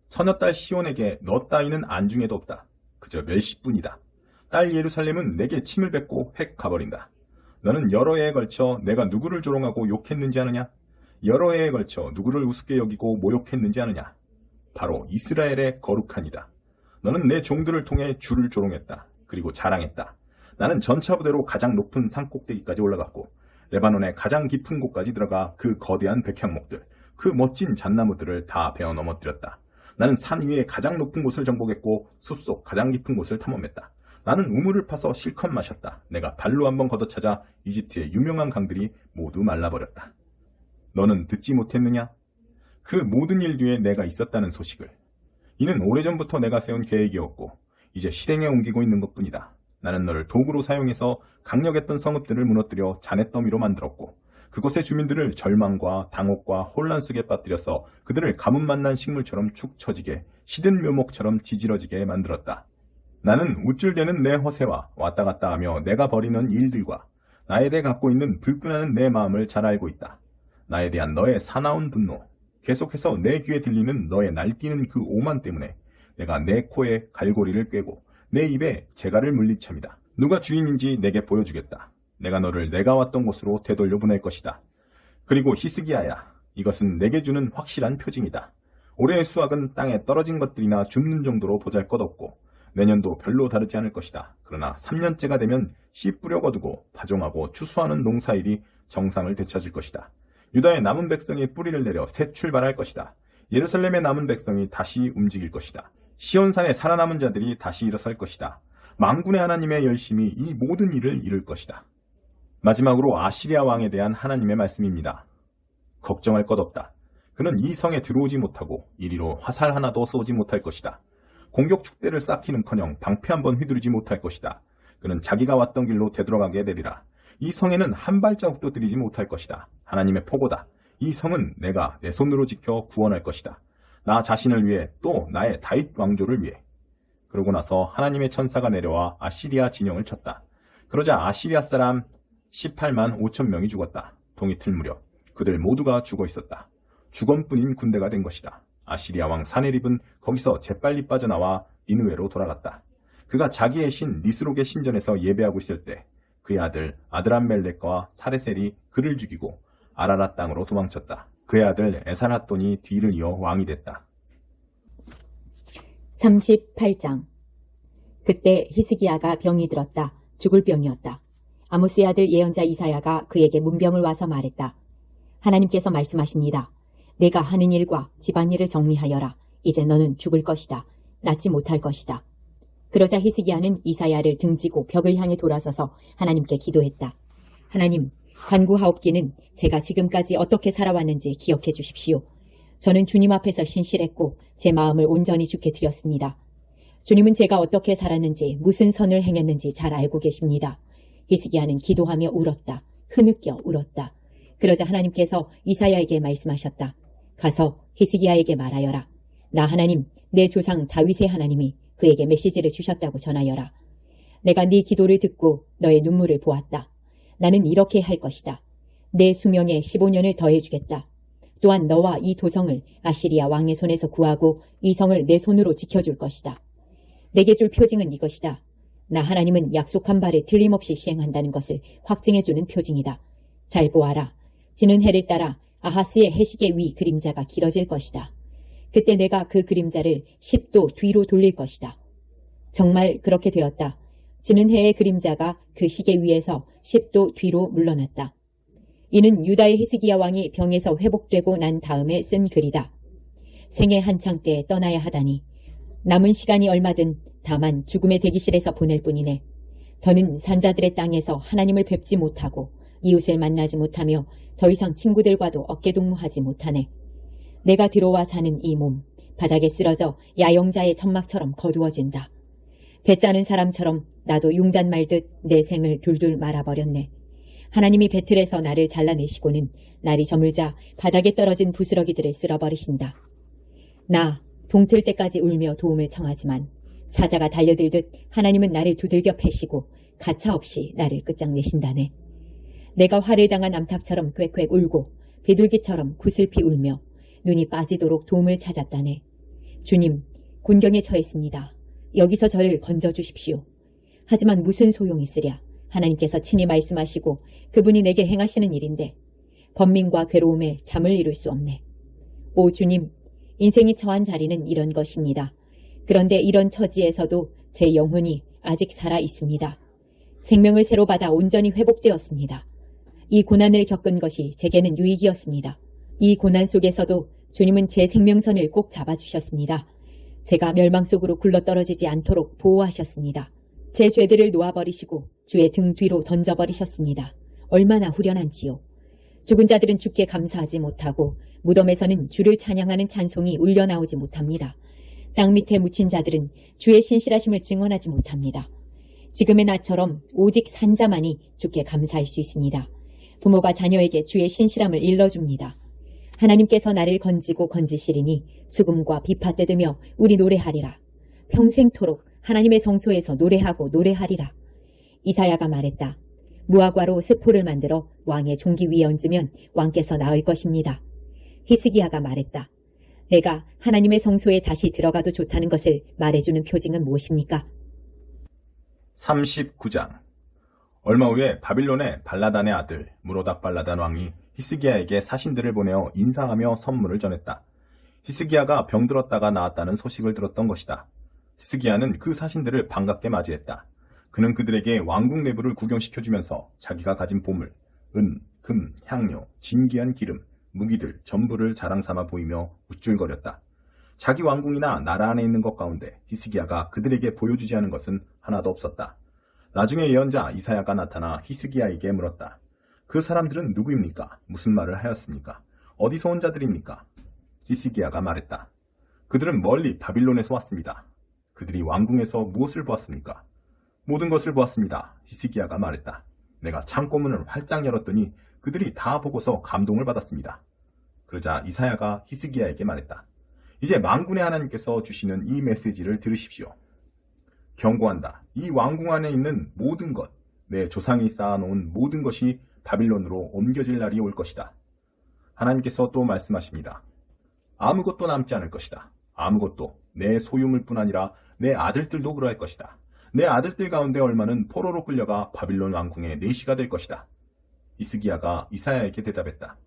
처녀딸 시온에게 너 따위는 안중에도 없다. 그저 멸시뿐이다. 딸 예루살렘은 내게 침을 뱉고 획 가버린다. 너는 여러 해에 걸쳐 내가 누구를 조롱하고 욕했는지 아느냐? 여러 해에 걸쳐 누구를 우습게 여기고 모욕했는지 아느냐? 바로 이스라엘의 거룩한이다. 너는 내 종들을 통해 주를 조롱했다. 그리고 자랑했다. 나는 전차 부대로 가장 높은 산 꼭대기까지 올라갔고 레바논의 가장 깊은 곳까지 들어가 그 거대한 백향목들, 그 멋진 잣나무들을 다 베어 넘어뜨렸다. 나는 산 위의 가장 높은 곳을 정복했고 숲속 가장 깊은 곳을 탐험했다. 나는 우물을 파서 실컷 마셨다. 내가 발로 한번 걷어차자 이집트의 유명한 강들이 모두 말라버렸다. 너는 듣지 못했느냐? 그 모든 일 뒤에 내가 있었다는 소식을. 이는 오래전부터 내가 세운 계획이었고 이제 실행에 옮기고 있는 것뿐이다. 나는 너를 도구로 사용해서 강력했던 성읍들을 무너뜨려 잔해더미로 만들었고 그곳의 주민들을 절망과 당혹과 혼란 속에 빠뜨려서 그들을 가뭄 만난 식물처럼 축 처지게 시든 묘목처럼 지지러지게 만들었다. 나는 우쭐대는 내 허세와 왔다 갔다 하며 내가 벌이는 일들과 나에 대해 갖고 있는 불끈하는 내 마음을 잘 알고 있다. 나에 대한 너의 사나운 분노, 계속해서 내 귀에 들리는 너의 날뛰는 그 오만 때문에 내가 내 코에 갈고리를 꿰고 내 입에 재갈을 물릴 참이다. 누가 주인인지 내게 보여주겠다. 내가 너를 내가 왔던 곳으로 되돌려 보낼 것이다. 그리고 히스기야야, 이것은 내게 주는 확실한 표징이다. 올해의 수확은 땅에 떨어진 것들이나 줍는 정도로 보잘것없고 내년도 별로 다르지 않을 것이다. 그러나 3년째가 되면 씨 뿌려 거두고 파종하고 추수하는 농사일이 정상을 되찾을 것이다. 유다의 남은 백성이 뿌리를 내려 새 출발할 것이다. 예루살렘의 남은 백성이 다시 움직일 것이다. 시온산에 살아남은 자들이 다시 일어설 것이다. 만군의 하나님의 열심이 이 모든 일을 이룰 것이다. 마지막으로 아시리아 왕에 대한 하나님의 말씀입니다. 걱정할 것 없다. 그는 이 성에 들어오지 못하고 이리로 화살 하나도 쏘지 못할 것이다. 공격 축대를 쌓기는커녕 방패 한번 휘두르지 못할 것이다. 그는 자기가 왔던 길로 되돌아가게 되리라. 이 성에는 한 발자국도 들이지 못할 것이다. 하나님의 포고다. 이 성은 내가 내 손으로 지켜 구원할 것이다. 나 자신을 위해 또 나의 다윗 왕조를 위해. 그러고 나서 하나님의 천사가 내려와 아시리아 진영을 쳤다. 그러자 아시리아 사람 18만 5천 명이 죽었다. 동이틀 무렵 그들 모두가 죽어 있었다. 죽음뿐인 군대가 된 것이다. 아시리아 왕 사네립은 거기서 재빨리 빠져나와 니느웨로 돌아갔다. 그가 자기의 신 니스록의 신전에서 예배하고 있을 때 그의 아들 아드람멜렉과 사레셀이 그를 죽이고 아라랏 땅으로 도망쳤다. 그의 아들 에살핫돈이 뒤를 이어 왕이 됐다. 38장. 그때 히스기야가 병이 들었다. 죽을 병이었다. 아모스의 아들 예언자 이사야가 그에게 문병을 와서 말했다. 하나님께서 말씀하십니다. 내가 하는 일과 집안일을 정리하여라. 이제 너는 죽을 것이다. 낫지 못할 것이다. 그러자 히스기야는 이사야를 등지고 벽을 향해 돌아서서 하나님께 기도했다. 하나님, 간구하옵기는 제가 지금까지 어떻게 살아왔는지 기억해 주십시오. 저는 주님 앞에서 신실했고 제 마음을 온전히 주께 드렸습니다. 주님은 제가 어떻게 살았는지 무슨 선을 행했는지 잘 알고 계십니다. 히스기야는 기도하며 울었다. 흐느껴 울었다. 그러자 하나님께서 이사야에게 말씀하셨다. 가서 히스기야에게 말하여라. 나 하나님, 내 조상 다윗의 하나님이 그에게 메시지를 주셨다고 전하여라. 내가 네 기도를 듣고 너의 눈물을 보았다. 나는 이렇게 할 것이다. 내 수명에 15년을 더해주겠다. 또한 너와 이 도성을 아시리아 왕의 손에서 구하고 이 성을 내 손으로 지켜줄 것이다. 내게 줄 표징은 이것이다. 나 하나님은 약속한 바를 틀림없이 시행한다는 것을 확증해주는 표징이다. 잘 보아라. 지는 해를 따라 아하스의 해식의 위 그림자가 길어질 것이다. 그때 내가 그 그림자를 10도 뒤로 돌릴 것이다. 정말 그렇게 되었다. 지는 해의 그림자가 그 시계 위에서 10도 뒤로 물러났다. 이는 유다의 히스기야 왕이 병에서 회복되고 난 다음에 쓴 글이다. 생애 한창 때에 떠나야 하다니 남은 시간이 얼마든 다만 죽음의 대기실에서 보낼 뿐이네. 더는 산자들의 땅에서 하나님을 뵙지 못하고 이웃을 만나지 못하며 더 이상 친구들과도 어깨동무하지 못하네. 내가 들어와 사는 이 몸, 바닥에 쓰러져 야영자의 천막처럼 거두어진다. 배짜는 사람처럼 나도 융단 말듯 내 생을 둘둘 말아버렸네. 하나님이 배틀에서 나를 잘라내시고는 날이 저물자 바닥에 떨어진 부스러기들을 쓸어버리신다. 나 동틀 때까지 울며 도움을 청하지만 사자가 달려들듯 하나님은 나를 두들겨 패시고 가차없이 나를 끝장내신다네. 내가 화를 당한 암탉처럼 꽥꽥 울고 비둘기처럼 구슬피 울며 눈이 빠지도록 도움을 찾았다네. 주님, 곤경에 처했습니다. 여기서 저를 건져주십시오. 하지만 무슨 소용이 있으랴. 하나님께서 친히 말씀하시고 그분이 내게 행하시는 일인데 번민과 괴로움에 잠을 이룰 수 없네. 오 주님, 인생이 처한 자리는 이런 것입니다. 그런데 이런 처지에서도 제 영혼이 아직 살아 있습니다. 생명을 새로 받아 온전히 회복되었습니다. 이 고난을 겪은 것이 제게는 유익이었습니다. 이 고난 속에서도 주님은 제 생명선을 꼭 잡아주셨습니다. 제가 멸망 속으로 굴러떨어지지 않도록 보호하셨습니다. 제 죄들을 놓아버리시고 주의 등 뒤로 던져버리셨습니다. 얼마나 후련한지요. 죽은 자들은 주께 감사하지 못하고 무덤에서는 주를 찬양하는 찬송이 울려나오지 못합니다. 땅 밑에 묻힌 자들은 주의 신실하심을 증언하지 못합니다. 지금의 나처럼 오직 산자만이 주께 감사할 수 있습니다. 부모가 자녀에게 주의 신실함을 일러줍니다. 하나님께서 나를 건지고 건지시리니 수금과 비파 뜯으며 우리 노래하리라. 평생토록 하나님의 성소에서 노래하고 노래하리라. 이사야가 말했다. 무화과로 세포를 만들어 왕의 종기 위에 얹으면 왕께서 나을 것입니다. 히스기야가 말했다. 내가 하나님의 성소에 다시 들어가도 좋다는 것을 말해주는 표징은 무엇입니까? 39장. 얼마 후에 바빌론의 발라단의 아들 무로닥 발라단 왕이 히스기야에게 사신들을 보내어 인사하며 선물을 전했다. 히스기야가 병들었다가 나았다는 소식을 들었던 것이다. 히스기야는 그 사신들을 반갑게 맞이했다. 그는 그들에게 왕궁 내부를 구경시켜주면서 자기가 가진 보물, 은, 금, 향료, 진귀한 기름, 무기들 전부를 자랑삼아 보이며 우쭐거렸다. 자기 왕궁이나 나라 안에 있는 것 가운데 히스기야가 그들에게 보여주지 않은 것은 하나도 없었다. 나중에 예언자 이사야가 나타나 히스기야에게 물었다. 그 사람들은 누구입니까? 무슨 말을 하였습니까? 어디서 온 자들입니까? 히스기야가 말했다. 그들은 멀리 바빌론에서 왔습니다. 그들이 왕궁에서 무엇을 보았습니까? 모든 것을 보았습니다. 히스기야가 말했다. 내가 창고문을 활짝 열었더니 그들이 다 보고서 감동을 받았습니다. 그러자 이사야가 히스기야에게 말했다. 이제 만군의 하나님께서 주시는 이 메시지를 들으십시오. 경고한다. 이 왕궁 안에 있는 모든 것, 내 조상이 쌓아놓은 모든 것이 바빌론으로 옮겨질 날이 올 것이다. 하나님께서 또 말씀하십니다. 아무것도 남지 않을 것이다. 아무것도. 내 소유물뿐 아니라 내 아들들도 그러할 것이다. 내 아들들 가운데 얼마는 포로로 끌려가 바빌론 왕궁의 내시가 될 것이다. 히스기야가 이사야에게 대답했다.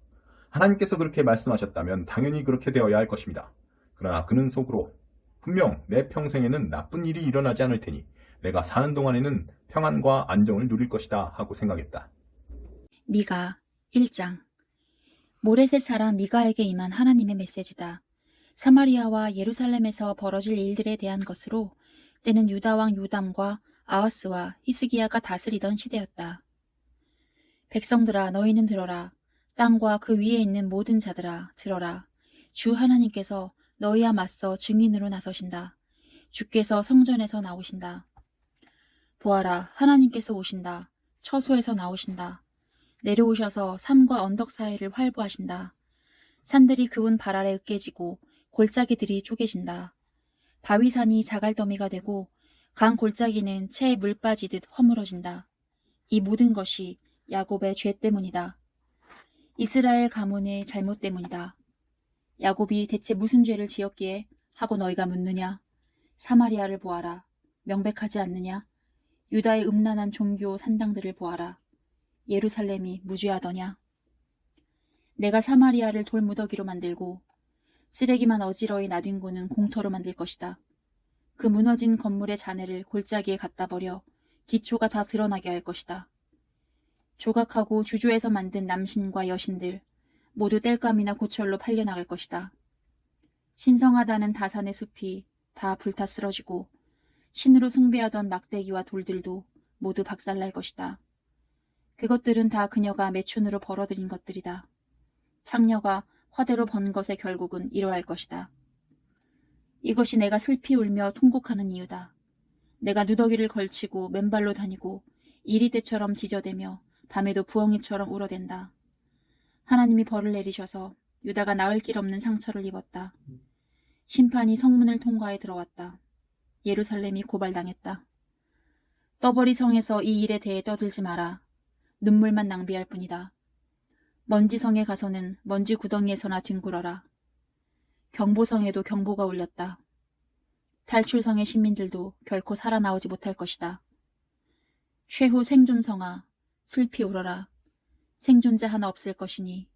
하나님께서 그렇게 말씀하셨다면 당연히 그렇게 되어야 할 것입니다. 그러나 그는 속으로 분명 내 평생에는 나쁜 일이 일어나지 않을 테니 내가 사는 동안에는 평안과 안정을 누릴 것이다 하고 생각했다. 미가 1장. 모레셋 사람 미가에게 임한 하나님의 메시지다. 사마리아와 예루살렘에서 벌어질 일들에 대한 것으로 때는 유다 왕 요담과 아하스와 히스기야가 다스리던 시대였다. 백성들아 너희는 들어라. 땅과 그 위에 있는 모든 자들아 들어라. 주 하나님께서 너희와 맞서 증인으로 나서신다. 주께서 성전에서 나오신다. 보아라 하나님께서 오신다. 처소에서 나오신다. 내려오셔서 산과 언덕 사이를 활보하신다. 산들이 그분 발 아래 으깨지고 골짜기들이 쪼개진다. 바위산이 자갈더미가 되고 강 골짜기는 채에 물 빠지듯 허물어진다. 이 모든 것이 야곱의 죄 때문이다. 이스라엘 가문의 잘못 때문이다. 야곱이 대체 무슨 죄를 지었기에 하고 너희가 묻느냐? 사마리아를 보아라. 명백하지 않느냐? 유다의 음란한 종교 산당들을 보아라. 예루살렘이 무죄하더냐? 내가 사마리아를 돌무더기로 만들고 쓰레기만 어지러이 놔둔 곳은 공터로 만들 것이다. 그 무너진 건물의 잔해를 골짜기에 갖다 버려 기초가 다 드러나게 할 것이다. 조각하고 주조해서 만든 남신과 여신들 모두 땔감이나 고철로 팔려나갈 것이다. 신성하다는 다산의 숲이 다 불타 쓰러지고 신으로 숭배하던 막대기와 돌들도 모두 박살날 것이다. 그것들은 다 그녀가 매춘으로 벌어들인 것들이다. 창녀가 화대로 번 것의 결국은 이러할 것이다. 이것이 내가 슬피 울며 통곡하는 이유다. 내가 누더기를 걸치고 맨발로 다니고 이리떼처럼 지저대며 밤에도 부엉이처럼 울어댄다. 하나님이 벌을 내리셔서 유다가 나을 길 없는 상처를 입었다. 심판이 성문을 통과해 들어왔다. 예루살렘이 고발당했다. 떠버리 성에서 이 일에 대해 떠들지 마라. 눈물만 낭비할 뿐이다. 먼지성에 가서는 먼지 구덩이에서나 뒹굴어라. 경보성에도 경보가 울렸다. 탈출성의 시민들도 결코 살아나오지 못할 것이다. 최후 생존성아, 슬피 울어라. 생존자 하나 없을 것이니.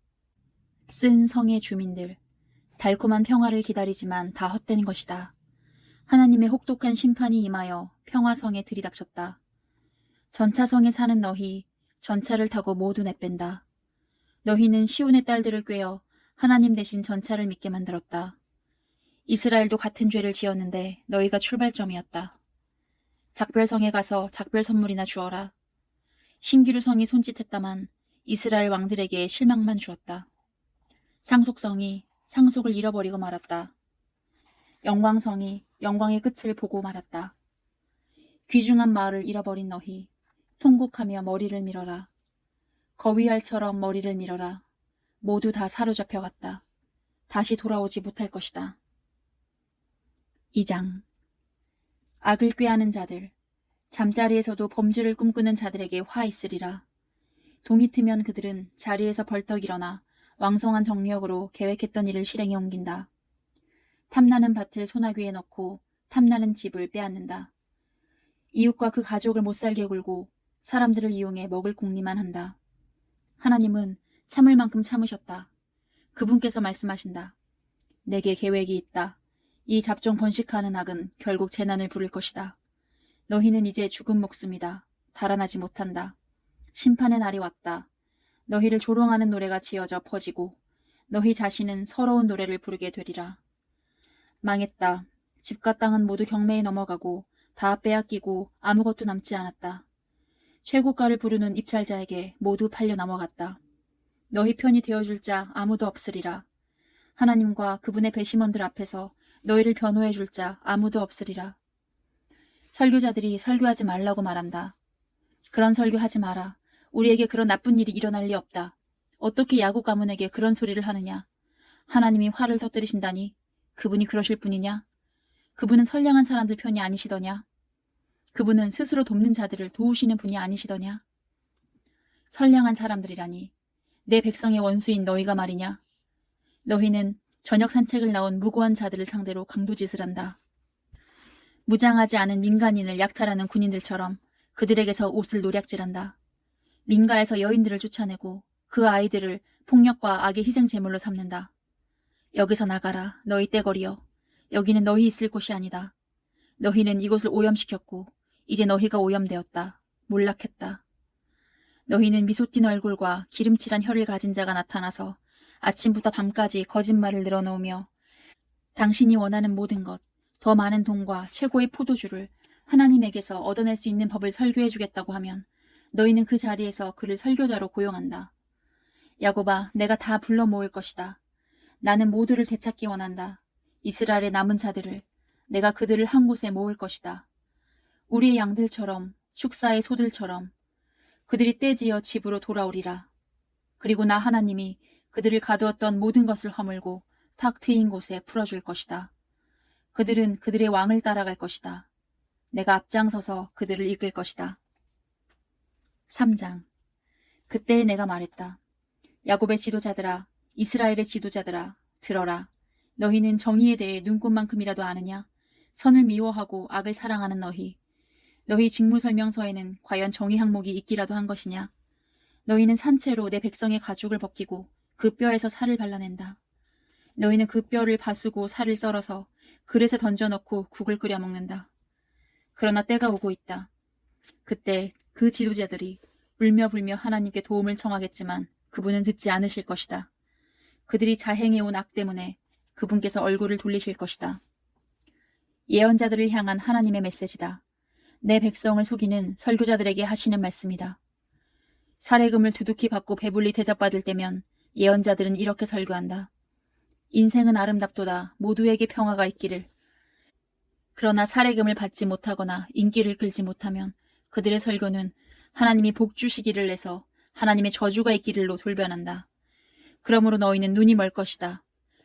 쓴 성의 주민들, 달콤한 평화를 기다리지만 다 헛된 것이다. 하나님의 혹독한 심판이 임하여 평화성에 들이닥쳤다. 전차성에 사는 너희, 전차를 타고 모두 내뺀다. 너희는 시온의 딸들을 꿰어 하나님 대신 전차를 믿게 만들었다. 이스라엘도 같은 죄를 지었는데 너희가 출발점이었다. 작별성에 가서 작별 선물이나 주어라. 신기루성이 손짓했다만 이스라엘 왕들에게 실망만 주었다. 상속성이 상속을 잃어버리고 말았다. 영광성이 영광의 끝을 보고 말았다. 귀중한 마을을 잃어버린 너희, 통곡하며 머리를 밀어라. 거위알처럼 머리를 밀어라. 모두 다 사로잡혀갔다. 다시 돌아오지 못할 것이다. 2장. 악을 꾀하는 자들, 잠자리에서도 범죄를 꿈꾸는 자들에게 화 있으리라. 동이 트면 그들은 자리에서 벌떡 일어나 왕성한 정력으로 계획했던 일을 실행에 옮긴다. 탐나는 밭을 소나귀에 넣고 탐나는 집을 빼앗는다. 이웃과 그 가족을 못살게 굴고 사람들을 이용해 먹을 궁리만 한다. 하나님은 참을 만큼 참으셨다. 그분께서 말씀하신다. 내게 계획이 있다. 이 잡종 번식하는 악은 결국 재난을 부를 것이다. 너희는 이제 죽은 목숨이다. 달아나지 못한다. 심판의 날이 왔다. 너희를 조롱하는 노래가 지어져 퍼지고 너희 자신은 서러운 노래를 부르게 되리라. 망했다. 집과 땅은 모두 경매에 넘어가고 다 빼앗기고 아무것도 남지 않았다. 최고가를 부르는 입찰자에게 모두 팔려 넘어갔다. 너희 편이 되어줄 자 아무도 없으리라. 하나님과 그분의 배심원들 앞에서 너희를 변호해 줄 자 아무도 없으리라. 설교자들이 설교하지 말라고 말한다. 그런 설교하지 마라. 우리에게 그런 나쁜 일이 일어날 리 없다. 어떻게 야곱 가문에게 그런 소리를 하느냐? 하나님이 화를 터뜨리신다니 그분이 그러실 분이냐? 그분은 선량한 사람들 편이 아니시더냐? 그분은 스스로 돕는 자들을 도우시는 분이 아니시더냐? 선량한 사람들이라니 내 백성의 원수인 너희가 말이냐? 너희는 저녁 산책을 나온 무고한 자들을 상대로 강도짓을 한다. 무장하지 않은 민간인을 약탈하는 군인들처럼 그들에게서 옷을 노략질한다. 민가에서 여인들을 쫓아내고 그 아이들을 폭력과 악의 희생 제물로 삼는다. 여기서 나가라, 너희 떼거리여. 여기는 너희 있을 곳이 아니다. 너희는 이곳을 오염시켰고 이제 너희가 오염되었다. 몰락했다. 너희는 미소 띈 얼굴과 기름칠한 혀를 가진 자가 나타나서 아침부터 밤까지 거짓말을 늘어놓으며 당신이 원하는 모든 것, 더 많은 돈과 최고의 포도주를 하나님에게서 얻어낼 수 있는 법을 설교해 주겠다고 하면 너희는 그 자리에서 그를 설교자로 고용한다. 야곱아, 내가 다 불러 모을 것이다. 나는 모두를 되찾기 원한다. 이스라엘의 남은 자들을, 내가 그들을 한 곳에 모을 것이다. 우리의 양들처럼, 축사의 소들처럼 그들이 떼지어 집으로 돌아오리라. 그리고 나 하나님이 그들을 가두었던 모든 것을 허물고 탁 트인 곳에 풀어줄 것이다. 그들은 그들의 왕을 따라갈 것이다. 내가 앞장서서 그들을 이끌 것이다. 3장. 그때 내가 말했다. 야곱의 지도자들아, 이스라엘의 지도자들아, 들어라. 너희는 정의에 대해 눈꽃만큼이라도 아느냐? 선을 미워하고 악을 사랑하는 너희. 너희 직무설명서에는 과연 정의 항목이 있기라도 한 것이냐? 너희는 산채로 내 백성의 가죽을 벗기고 그 뼈에서 살을 발라낸다. 너희는 그 뼈를 바수고 살을 썰어서 그릇에 던져넣고 국을 끓여 먹는다. 그러나 때가 오고 있다. 그때 그 지도자들이 울며불며 하나님께 도움을 청하겠지만 그분은 듣지 않으실 것이다. 그들이 자행해온 악 때문에 그분께서 얼굴을 돌리실 것이다. 예언자들을 향한 하나님의 메시지다. 내 백성을 속이는 설교자들에게 하시는 말씀이다. 사례금을 두둑히 받고 배불리 대접받을 때면 예언자들은 이렇게 설교한다. 인생은 아름답도다. 모두에게 평화가 있기를. 그러나 사례금을 받지 못하거나 인기를 끌지 못하면 그들의 설교는 하나님이 복 주시기를 내서 하나님의 저주가 있기를로 돌변한다. 그러므로 너희는 눈이 멀 것이다.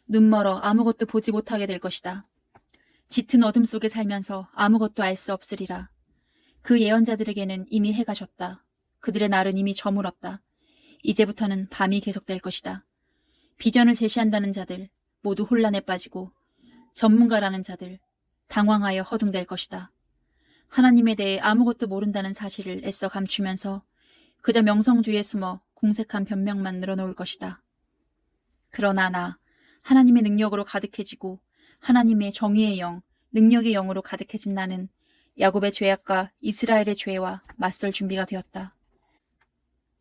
눈 멀어 아무것도 보지 못하게 될 것이다. 짙은 어둠 속에 살면서 아무것도 알 수 없으리라. 그 예언자들에게는 이미 해가 졌다. 그들의 날은 이미 저물었다. 이제부터는 밤이 계속될 것이다. 비전을 제시한다는 자들 모두 혼란에 빠지고 전문가라는 자들 당황하여 허둥댈 것이다. 하나님에 대해 아무것도 모른다는 사실을 애써 감추면서 그저 명성 뒤에 숨어 궁색한 변명만 늘어놓을 것이다. 그러나 나 하나님의 능력으로 가득해지고 하나님의 정의의 영, 능력의 영으로 가득해진 나는 야곱의 죄악과 이스라엘의 죄와 맞설 준비가 되었다.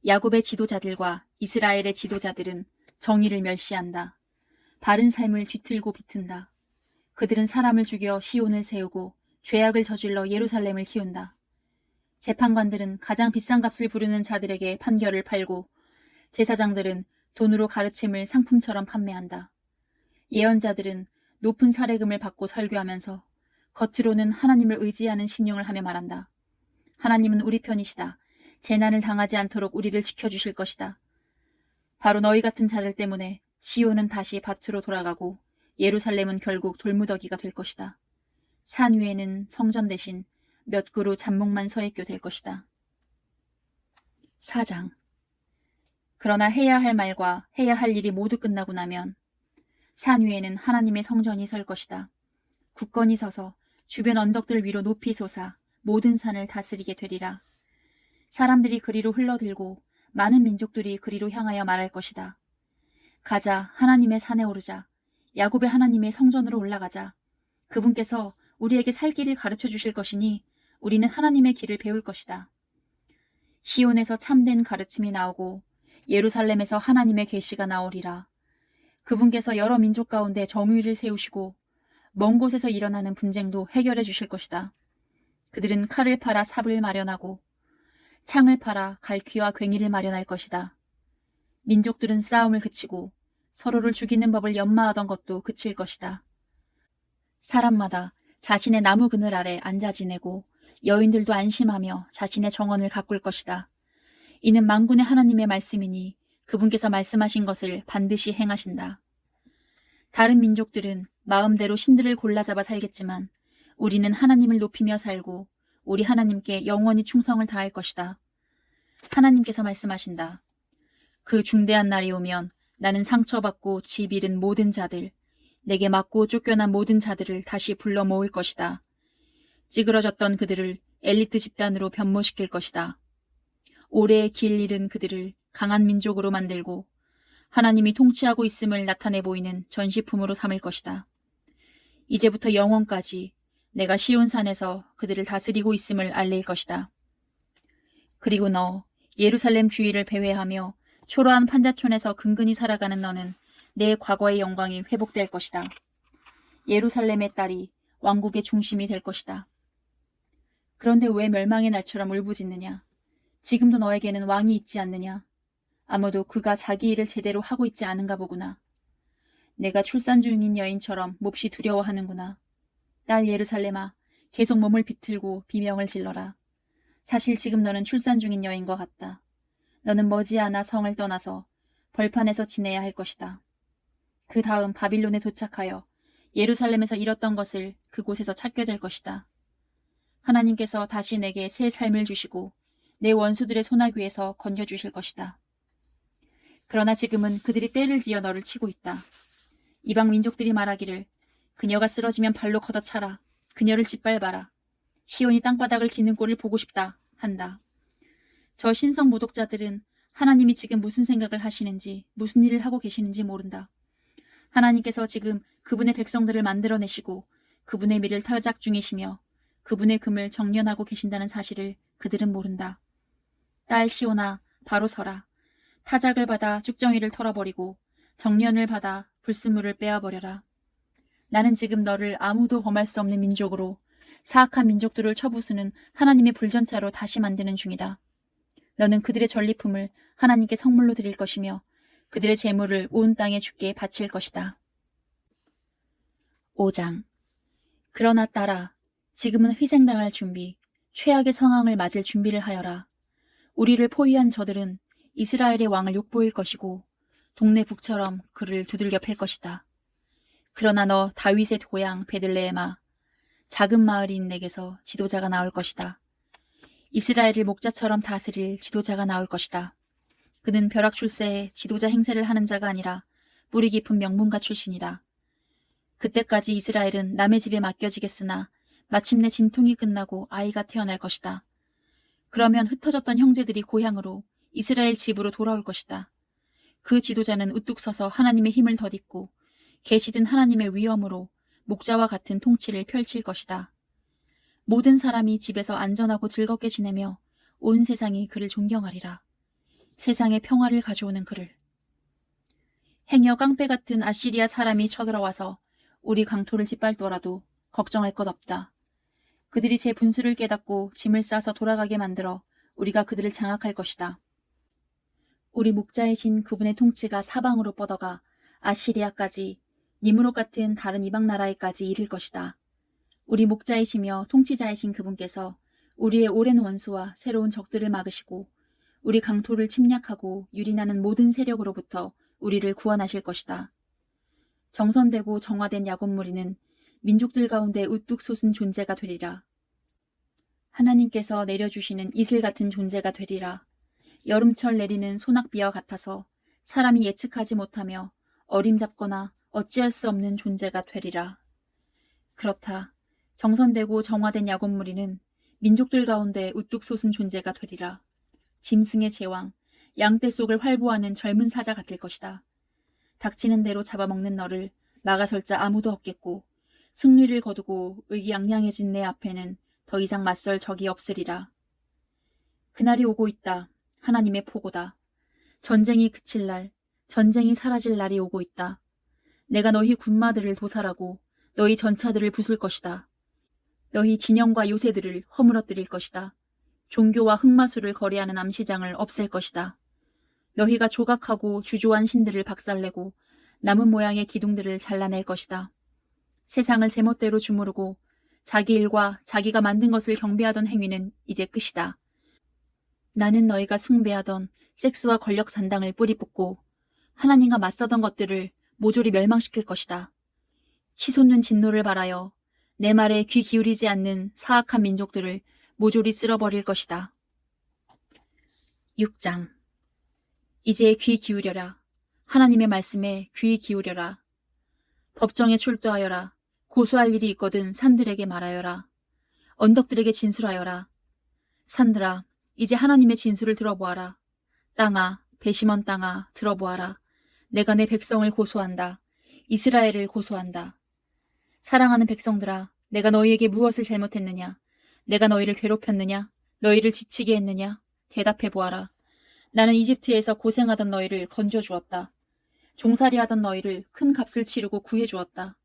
야곱의 지도자들과 이스라엘의 지도자들은 정의를 멸시한다. 바른 삶을 뒤틀고 비튼다. 그들은 사람을 죽여 시온을 세우고 죄악을 저질러 예루살렘을 키운다. 재판관들은 가장 비싼 값을 부르는 자들에게 판결을 팔고 제사장들은 돈으로 가르침을 상품처럼 판매한다. 예언자들은 높은 사례금을 받고 설교하면서 겉으로는 하나님을 의지하는 신용을 하며 말한다. 하나님은 우리 편이시다. 재난을 당하지 않도록 우리를 지켜주실 것이다. 바로 너희 같은 자들 때문에 시온은 다시 밭으로 돌아가고 예루살렘은 결국 돌무더기가 될 것이다. 산 위에는 성전 대신 몇 그루 잡목만 서 있게 될 것이다. 4장. 그러나 해야 할 말과 해야 할 일이 모두 끝나고 나면 산 위에는 하나님의 성전이 설 것이다. 굳건히 서서 주변 언덕들 위로 높이 솟아 모든 산을 다스리게 되리라. 사람들이 그리로 흘러들고 많은 민족들이 그리로 향하여 말할 것이다. 가자, 하나님의 산에 오르자. 야곱의 하나님의 성전으로 올라가자. 그분께서 우리에게 살 길을 가르쳐 주실 것이니 우리는 하나님의 길을 배울 것이다. 시온에서 참된 가르침이 나오고 예루살렘에서 하나님의 계시가 나오리라. 그분께서 여러 민족 가운데 정의를 세우시고 먼 곳에서 일어나는 분쟁도 해결해 주실 것이다. 그들은 칼을 팔아 삽을 마련하고 창을 팔아 갈퀴와 괭이를 마련할 것이다. 민족들은 싸움을 그치고 서로를 죽이는 법을 연마하던 것도 그칠 것이다. 사람마다 자신의 나무 그늘 아래 앉아 지내고 여인들도 안심하며 자신의 정원을 가꿀 것이다. 이는 만군의 하나님의 말씀이니 그분께서 말씀하신 것을 반드시 행하신다. 다른 민족들은 마음대로 신들을 골라잡아 살겠지만 우리는 하나님을 높이며 살고 우리 하나님께 영원히 충성을 다할 것이다. 하나님께서 말씀하신다. 그 중대한 날이 오면 나는 상처받고 집 잃은 모든 자들, 내게 맞고 쫓겨난 모든 자들을 다시 불러 모을 것이다. 찌그러졌던 그들을 엘리트 집단으로 변모시킬 것이다. 오래의 길 잃은 그들을 강한 민족으로 만들고 하나님이 통치하고 있음을 나타내 보이는 전시품으로 삼을 것이다. 이제부터 영원까지 내가 시온산에서 그들을 다스리고 있음을 알릴 것이다. 그리고 너 예루살렘 주위를 배회하며 초라한 판자촌에서 근근히 살아가는 너는 내 과거의 영광이 회복될 것이다. 예루살렘의 딸이 왕국의 중심이 될 것이다. 그런데 왜 멸망의 날처럼 울부짖느냐? 지금도 너에게는 왕이 있지 않느냐? 아무도 그가 자기 일을 제대로 하고 있지 않은가 보구나. 내가 출산 중인 여인처럼 몹시 두려워하는구나. 딸 예루살렘아, 계속 몸을 비틀고 비명을 질러라. 사실 지금 너는 출산 중인 여인과 같다. 너는 머지않아 성을 떠나서 벌판에서 지내야 할 것이다. 그 다음 바빌론에 도착하여 예루살렘에서 잃었던 것을 그곳에서 찾게 될 것이다. 하나님께서 다시 내게 새 삶을 주시고 내 원수들의 소나귀에서 건져주실 것이다. 그러나 지금은 그들이 떼를 지어 너를 치고 있다. 이방 민족들이 말하기를 그녀가 쓰러지면 발로 걷어차라. 그녀를 짓밟아라. 시온이 땅바닥을 기는 꼴을 보고 싶다. 한다. 저 신성 모독자들은 하나님이 지금 무슨 생각을 하시는지 무슨 일을 하고 계시는지 모른다. 하나님께서 지금 그분의 백성들을 만들어내시고 그분의 미를 타작 중이시며 그분의 금을 정련하고 계신다는 사실을 그들은 모른다. 딸 시온아, 바로 서라. 타작을 받아 쭉정이를 털어버리고 정련을 받아 불순물을 빼어버려라. 나는 지금 너를 아무도 범할 수 없는 민족으로 사악한 민족들을 쳐부수는 하나님의 불전차로 다시 만드는 중이다. 너는 그들의 전리품을 하나님께 성물로 드릴 것이며 그들의 재물을 온 땅에 주께 바칠 것이다. 5장. 그러나 딸아, 지금은 희생당할 준비, 최악의 상황을 맞을 준비를 하여라. 우리를 포위한 저들은 이스라엘의 왕을 욕보일 것이고 동네 북처럼 그를 두들겨 팰 것이다. 그러나 너 다윗의 고향 베들레헴아, 작은 마을인 내게서 지도자가 나올 것이다. 이스라엘을 목자처럼 다스릴 지도자가 나올 것이다. 그는 벼락 출세에 지도자 행세를 하는 자가 아니라 뿌리 깊은 명문가 출신이다. 그때까지 이스라엘은 남의 집에 맡겨지겠으나 마침내 진통이 끝나고 아이가 태어날 것이다. 그러면 흩어졌던 형제들이 고향으로 이스라엘 집으로 돌아올 것이다. 그 지도자는 우뚝 서서 하나님의 힘을 덧입고 계시든 하나님의 위엄으로 목자와 같은 통치를 펼칠 것이다. 모든 사람이 집에서 안전하고 즐겁게 지내며 온 세상이 그를 존경하리라. 세상에 평화를 가져오는 그를. 행여 깡패 같은 아시리아 사람이 쳐들어와서 우리 강토를 짓밟더라도 걱정할 것 없다. 그들이 제 분수를 깨닫고 짐을 싸서 돌아가게 만들어 우리가 그들을 장악할 것이다. 우리 목자이신 그분의 통치가 사방으로 뻗어가 아시리아까지 니무롯 같은 다른 이방 나라에까지 이를 것이다. 우리 목자이시며 통치자이신 그분께서 우리의 오랜 원수와 새로운 적들을 막으시고 우리 강토를 침략하고 유린하는 모든 세력으로부터 우리를 구원하실 것이다. 정선되고 정화된 야곱 무리는 민족들 가운데 우뚝 솟은 존재가 되리라. 하나님께서 내려주시는 이슬 같은 존재가 되리라. 여름철 내리는 소낙비와 같아서 사람이 예측하지 못하며 어림잡거나 어찌할 수 없는 존재가 되리라. 그렇다. 정선되고 정화된 야곱 무리는 민족들 가운데 우뚝 솟은 존재가 되리라. 짐승의 제왕, 양떼 속을 활보하는 젊은 사자 같을 것이다. 닥치는 대로 잡아먹는 너를 막아설 자 아무도 없겠고 승리를 거두고 의기양양해진 내 앞에는 더 이상 맞설 적이 없으리라. 그날이 오고 있다. 하나님의 포고다. 전쟁이 그칠 날, 전쟁이 사라질 날이 오고 있다. 내가 너희 군마들을 도살하고 너희 전차들을 부술 것이다. 너희 진영과 요새들을 허물어뜨릴 것이다. 종교와 흑마술을 거래하는 암시장을 없앨 것이다. 너희가 조각하고 주조한 신들을 박살내고 남은 모양의 기둥들을 잘라낼 것이다. 세상을 제멋대로 주무르고 자기 일과 자기가 만든 것을 경배하던 행위는 이제 끝이다. 나는 너희가 숭배하던 섹스와 권력 산당을 뿌리 뽑고 하나님과 맞서던 것들을 모조리 멸망시킬 것이다. 치솟는 진노를 발하여 내 말에 귀 기울이지 않는 사악한 민족들을 모조리 쓸어버릴 것이다. 6장. 이제 귀 기울여라. 하나님의 말씀에 귀 기울여라. 법정에 출두하여라. 고소할 일이 있거든 산들에게 말하여라. 언덕들에게 진술하여라. 산들아, 이제 하나님의 진술을 들어보아라. 땅아, 배심원 땅아, 들어보아라. 내가 내 백성을 고소한다. 이스라엘을 고소한다. 사랑하는 백성들아, 내가 너희에게 무엇을 잘못했느냐? 내가 너희를 괴롭혔느냐? 너희를 지치게 했느냐? 대답해 보아라. 나는 이집트에서 고생하던 너희를 건져주었다. 종살이하던 너희를 큰 값을 치르고 구해주었다.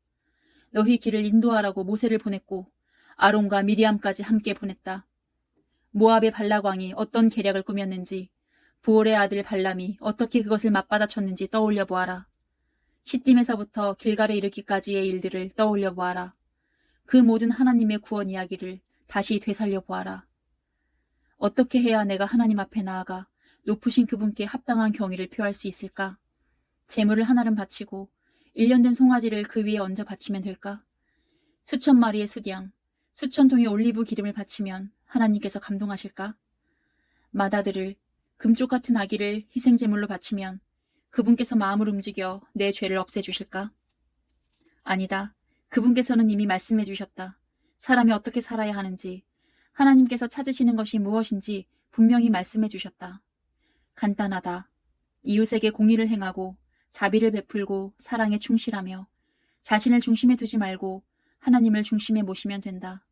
너희 길을 인도하라고 모세를 보냈고 아론과 미리암까지 함께 보냈다. 모압의 발락왕이 어떤 계략을 꾸몄는지, 부올의 아들 발람이 어떻게 그것을 맞받아쳤는지 떠올려 보아라. 시딤에서부터 길갈에 이르기까지의 일들을 떠올려 보아라. 그 모든 하나님의 구원 이야기를 다시 되살려 보아라. 어떻게 해야 내가 하나님 앞에 나아가 높으신 그분께 합당한 경의를 표할 수 있을까? 제물을 하나를 바치고 1년 된 송아지를 그 위에 얹어 바치면 될까? 수천 마리의 숫양, 수천 통의 올리브 기름을 바치면 하나님께서 감동하실까? 맏아들을, 금쪽 같은 아기를 희생제물로 바치면 그분께서 마음을 움직여 내 죄를 없애주실까? 아니다. 그분께서는 이미 말씀해 주셨다. 사람이 어떻게 살아야 하는지, 하나님께서 찾으시는 것이 무엇인지 분명히 말씀해 주셨다. 간단하다. 이웃에게 공의를 행하고 자비를 베풀고 사랑에 충실하며 자신을 중심에 두지 말고 하나님을 중심에 모시면 된다.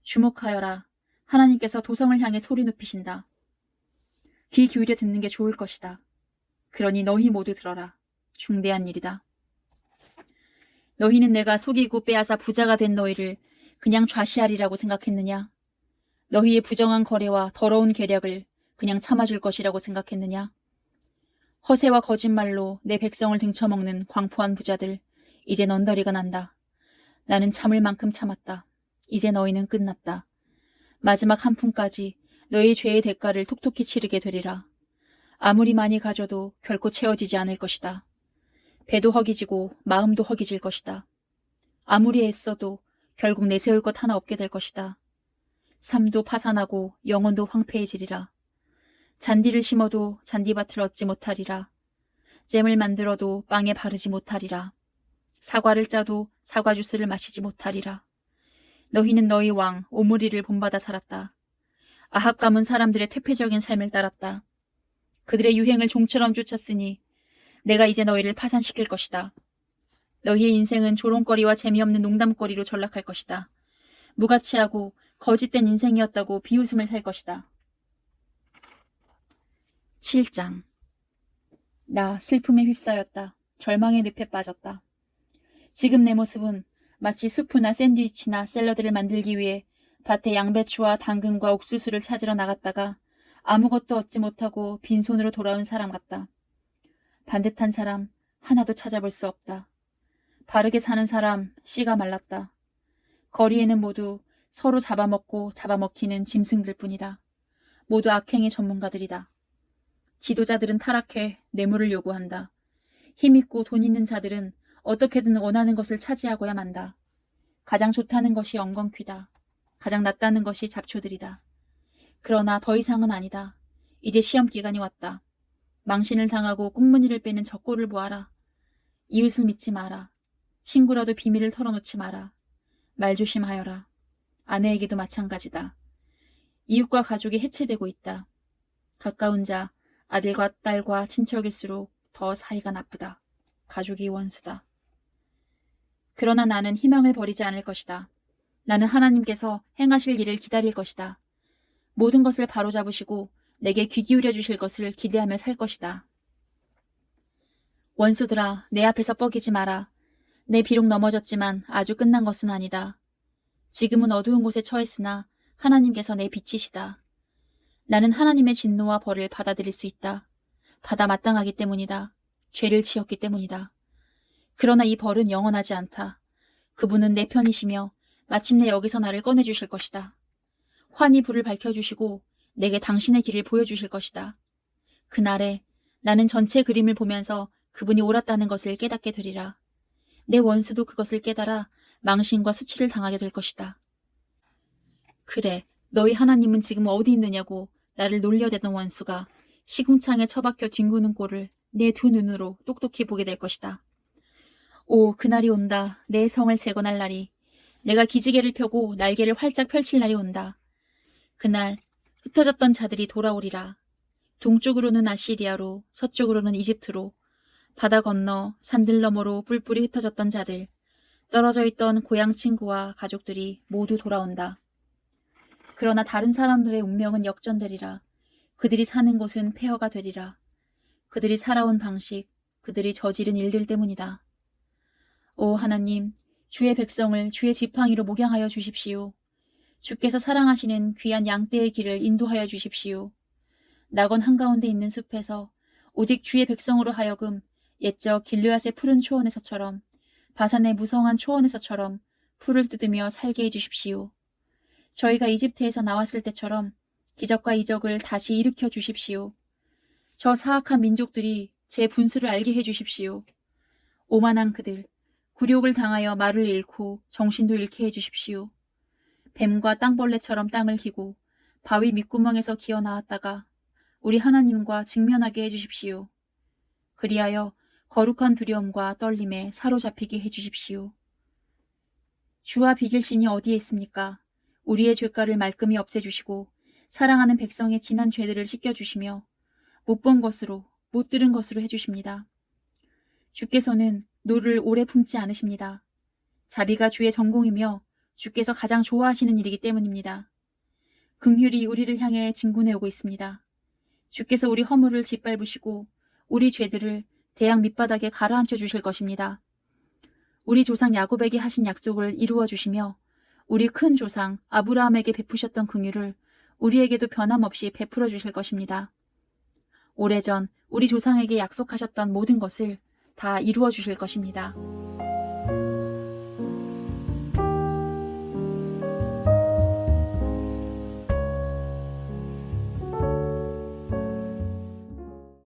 주목하여라. 하나님께서 도성을 향해 소리 높이신다. 귀 기울여 듣는 게 좋을 것이다. 그러니 너희 모두 들어라. 중대한 일이다. 너희는 내가 속이고 빼앗아 부자가 된 너희를 그냥 좌시하리라고 생각했느냐? 너희의 부정한 거래와 더러운 계략을 그냥 참아줄 것이라고 생각했느냐? 허세와 거짓말로 내 백성을 등쳐먹는 광포한 부자들, 이제 넌더리가 난다. 나는 참을 만큼 참았다. 이제 너희는 끝났다. 마지막 한 푼까지 너희 죄의 대가를 톡톡히 치르게 되리라. 아무리 많이 가져도 결코 채워지지 않을 것이다. 배도 허기지고 마음도 허기질 것이다. 아무리 애써도 결국 내세울 것 하나 없게 될 것이다. 삶도 파산하고 영혼도 황폐해지리라. 잔디를 심어도 잔디밭을 얻지 못하리라. 잼을 만들어도 빵에 바르지 못하리라. 사과를 짜도 사과 주스를 마시지 못하리라. 너희는 너희 왕 오므리를 본받아 살았다. 아합 가문 사람들의 퇴폐적인 삶을 따랐다. 그들의 유행을 종처럼 쫓았으니 내가 이제 너희를 파산시킬 것이다. 너희의 인생은 조롱거리와 재미없는 농담거리로 전락할 것이다. 무가치하고 거짓된 인생이었다고 비웃음을 살 것이다. 7장. 나 슬픔에 휩싸였다. 절망의 늪에 빠졌다. 지금 내 모습은 마치 수프나 샌드위치나 샐러드를 만들기 위해 밭에 양배추와 당근과 옥수수를 찾으러 나갔다가 아무것도 얻지 못하고 빈손으로 돌아온 사람 같다. 반듯한 사람 하나도 찾아볼 수 없다. 바르게 사는 사람 씨가 말랐다. 거리에는 모두 서로 잡아먹고 잡아먹히는 짐승들 뿐이다. 모두 악행의 전문가들이다. 지도자들은 타락해 뇌물을 요구한다. 힘있고 돈 있는 자들은 어떻게든 원하는 것을 차지하고야 만다. 가장 좋다는 것이 엉겅퀴다. 가장 낫다는 것이 잡초들이다. 그러나 더 이상은 아니다. 이제 시험 기간이 왔다. 망신을 당하고 꽁무니를 빼는 저 꼴을 보아라. 이웃을 믿지 마라. 친구라도 비밀을 털어놓지 마라. 말 조심하여라. 아내에게도 마찬가지다. 이웃과 가족이 해체되고 있다. 가까운 자, 아들과 딸과 친척일수록 더 사이가 나쁘다. 가족이 원수다. 그러나 나는 희망을 버리지 않을 것이다. 나는 하나님께서 행하실 일을 기다릴 것이다. 모든 것을 바로잡으시고 내게 귀 기울여 주실 것을 기대하며 살 것이다. 원수들아, 내 앞에서 뻐기지 마라. 내 비록 넘어졌지만 아주 끝난 것은 아니다. 지금은 어두운 곳에 처했으나 하나님께서 내 빛이시다. 나는 하나님의 진노와 벌을 받아들일 수 있다. 받아 마땅하기 때문이다. 죄를 지었기 때문이다. 그러나 이 벌은 영원하지 않다. 그분은 내 편이시며 마침내 여기서 나를 꺼내주실 것이다. 환히 불을 밝혀주시고 내게 당신의 길을 보여주실 것이다. 그날에 나는 전체 그림을 보면서 그분이 옳았다는 것을 깨닫게 되리라. 내 원수도 그것을 깨달아 망신과 수치를 당하게 될 것이다. 그래, 너희 하나님은 지금 어디 있느냐고 나를 놀려대던 원수가 시궁창에 처박혀 뒹구는 꼴을 내 두 눈으로 똑똑히 보게 될 것이다. 오, 그날이 온다. 내 성을 재건할 날이. 내가 기지개를 펴고 날개를 활짝 펼칠 날이 온다. 그날 흩어졌던 자들이 돌아오리라. 동쪽으로는 아시리아로, 서쪽으로는 이집트로, 바다 건너 산들 너머로 뿔뿔이 흩어졌던 자들, 떨어져 있던 고향 친구와 가족들이 모두 돌아온다. 그러나 다른 사람들의 운명은 역전되리라. 그들이 사는 곳은 폐허가 되리라. 그들이 살아온 방식, 그들이 저지른 일들 때문이다. 오 하나님, 주의 백성을 주의 지팡이로 목양하여 주십시오. 주께서 사랑하시는 귀한 양떼의 길을 인도하여 주십시오. 낙원 한가운데 있는 숲에서 오직 주의 백성으로 하여금 옛적 길르앗의 푸른 초원에서처럼 바산의 무성한 초원에서처럼 풀을 뜯으며 살게 해주십시오. 저희가 이집트에서 나왔을 때처럼 기적과 이적을 다시 일으켜 주십시오. 저 사악한 민족들이 제 분수를 알게 해주십시오. 오만한 그들, 굴욕을 당하여 말을 잃고 정신도 잃게 해주십시오. 뱀과 땅벌레처럼 땅을 희고 바위 밑구멍에서 기어 나왔다가 우리 하나님과 직면하게 해주십시오. 그리하여 거룩한 두려움과 떨림에 사로잡히게 해주십시오. 주와 비길 신이 어디에 있습니까? 우리의 죄가를 말끔히 없애주시고 사랑하는 백성의 지난 죄들을 씻겨주시며 못 본 것으로 못 들은 것으로 해주십니다. 주께서는 노를 오래 품지 않으십니다. 자비가 주의 전공이며 주께서 가장 좋아하시는 일이기 때문입니다. 긍휼이 우리를 향해 진군해 오고 있습니다. 주께서 우리 허물을 짓밟으시고 우리 죄들을 대양 밑바닥에 가라앉혀 주실 것입니다. 우리 조상 야곱에게 하신 약속을 이루어 주시며 우리 큰 조상 아브라함에게 베푸셨던 긍휼을 우리에게도 변함없이 베풀어 주실 것입니다. 오래전 우리 조상에게 약속하셨던 모든 것을 다 이루어 주실 것입니다.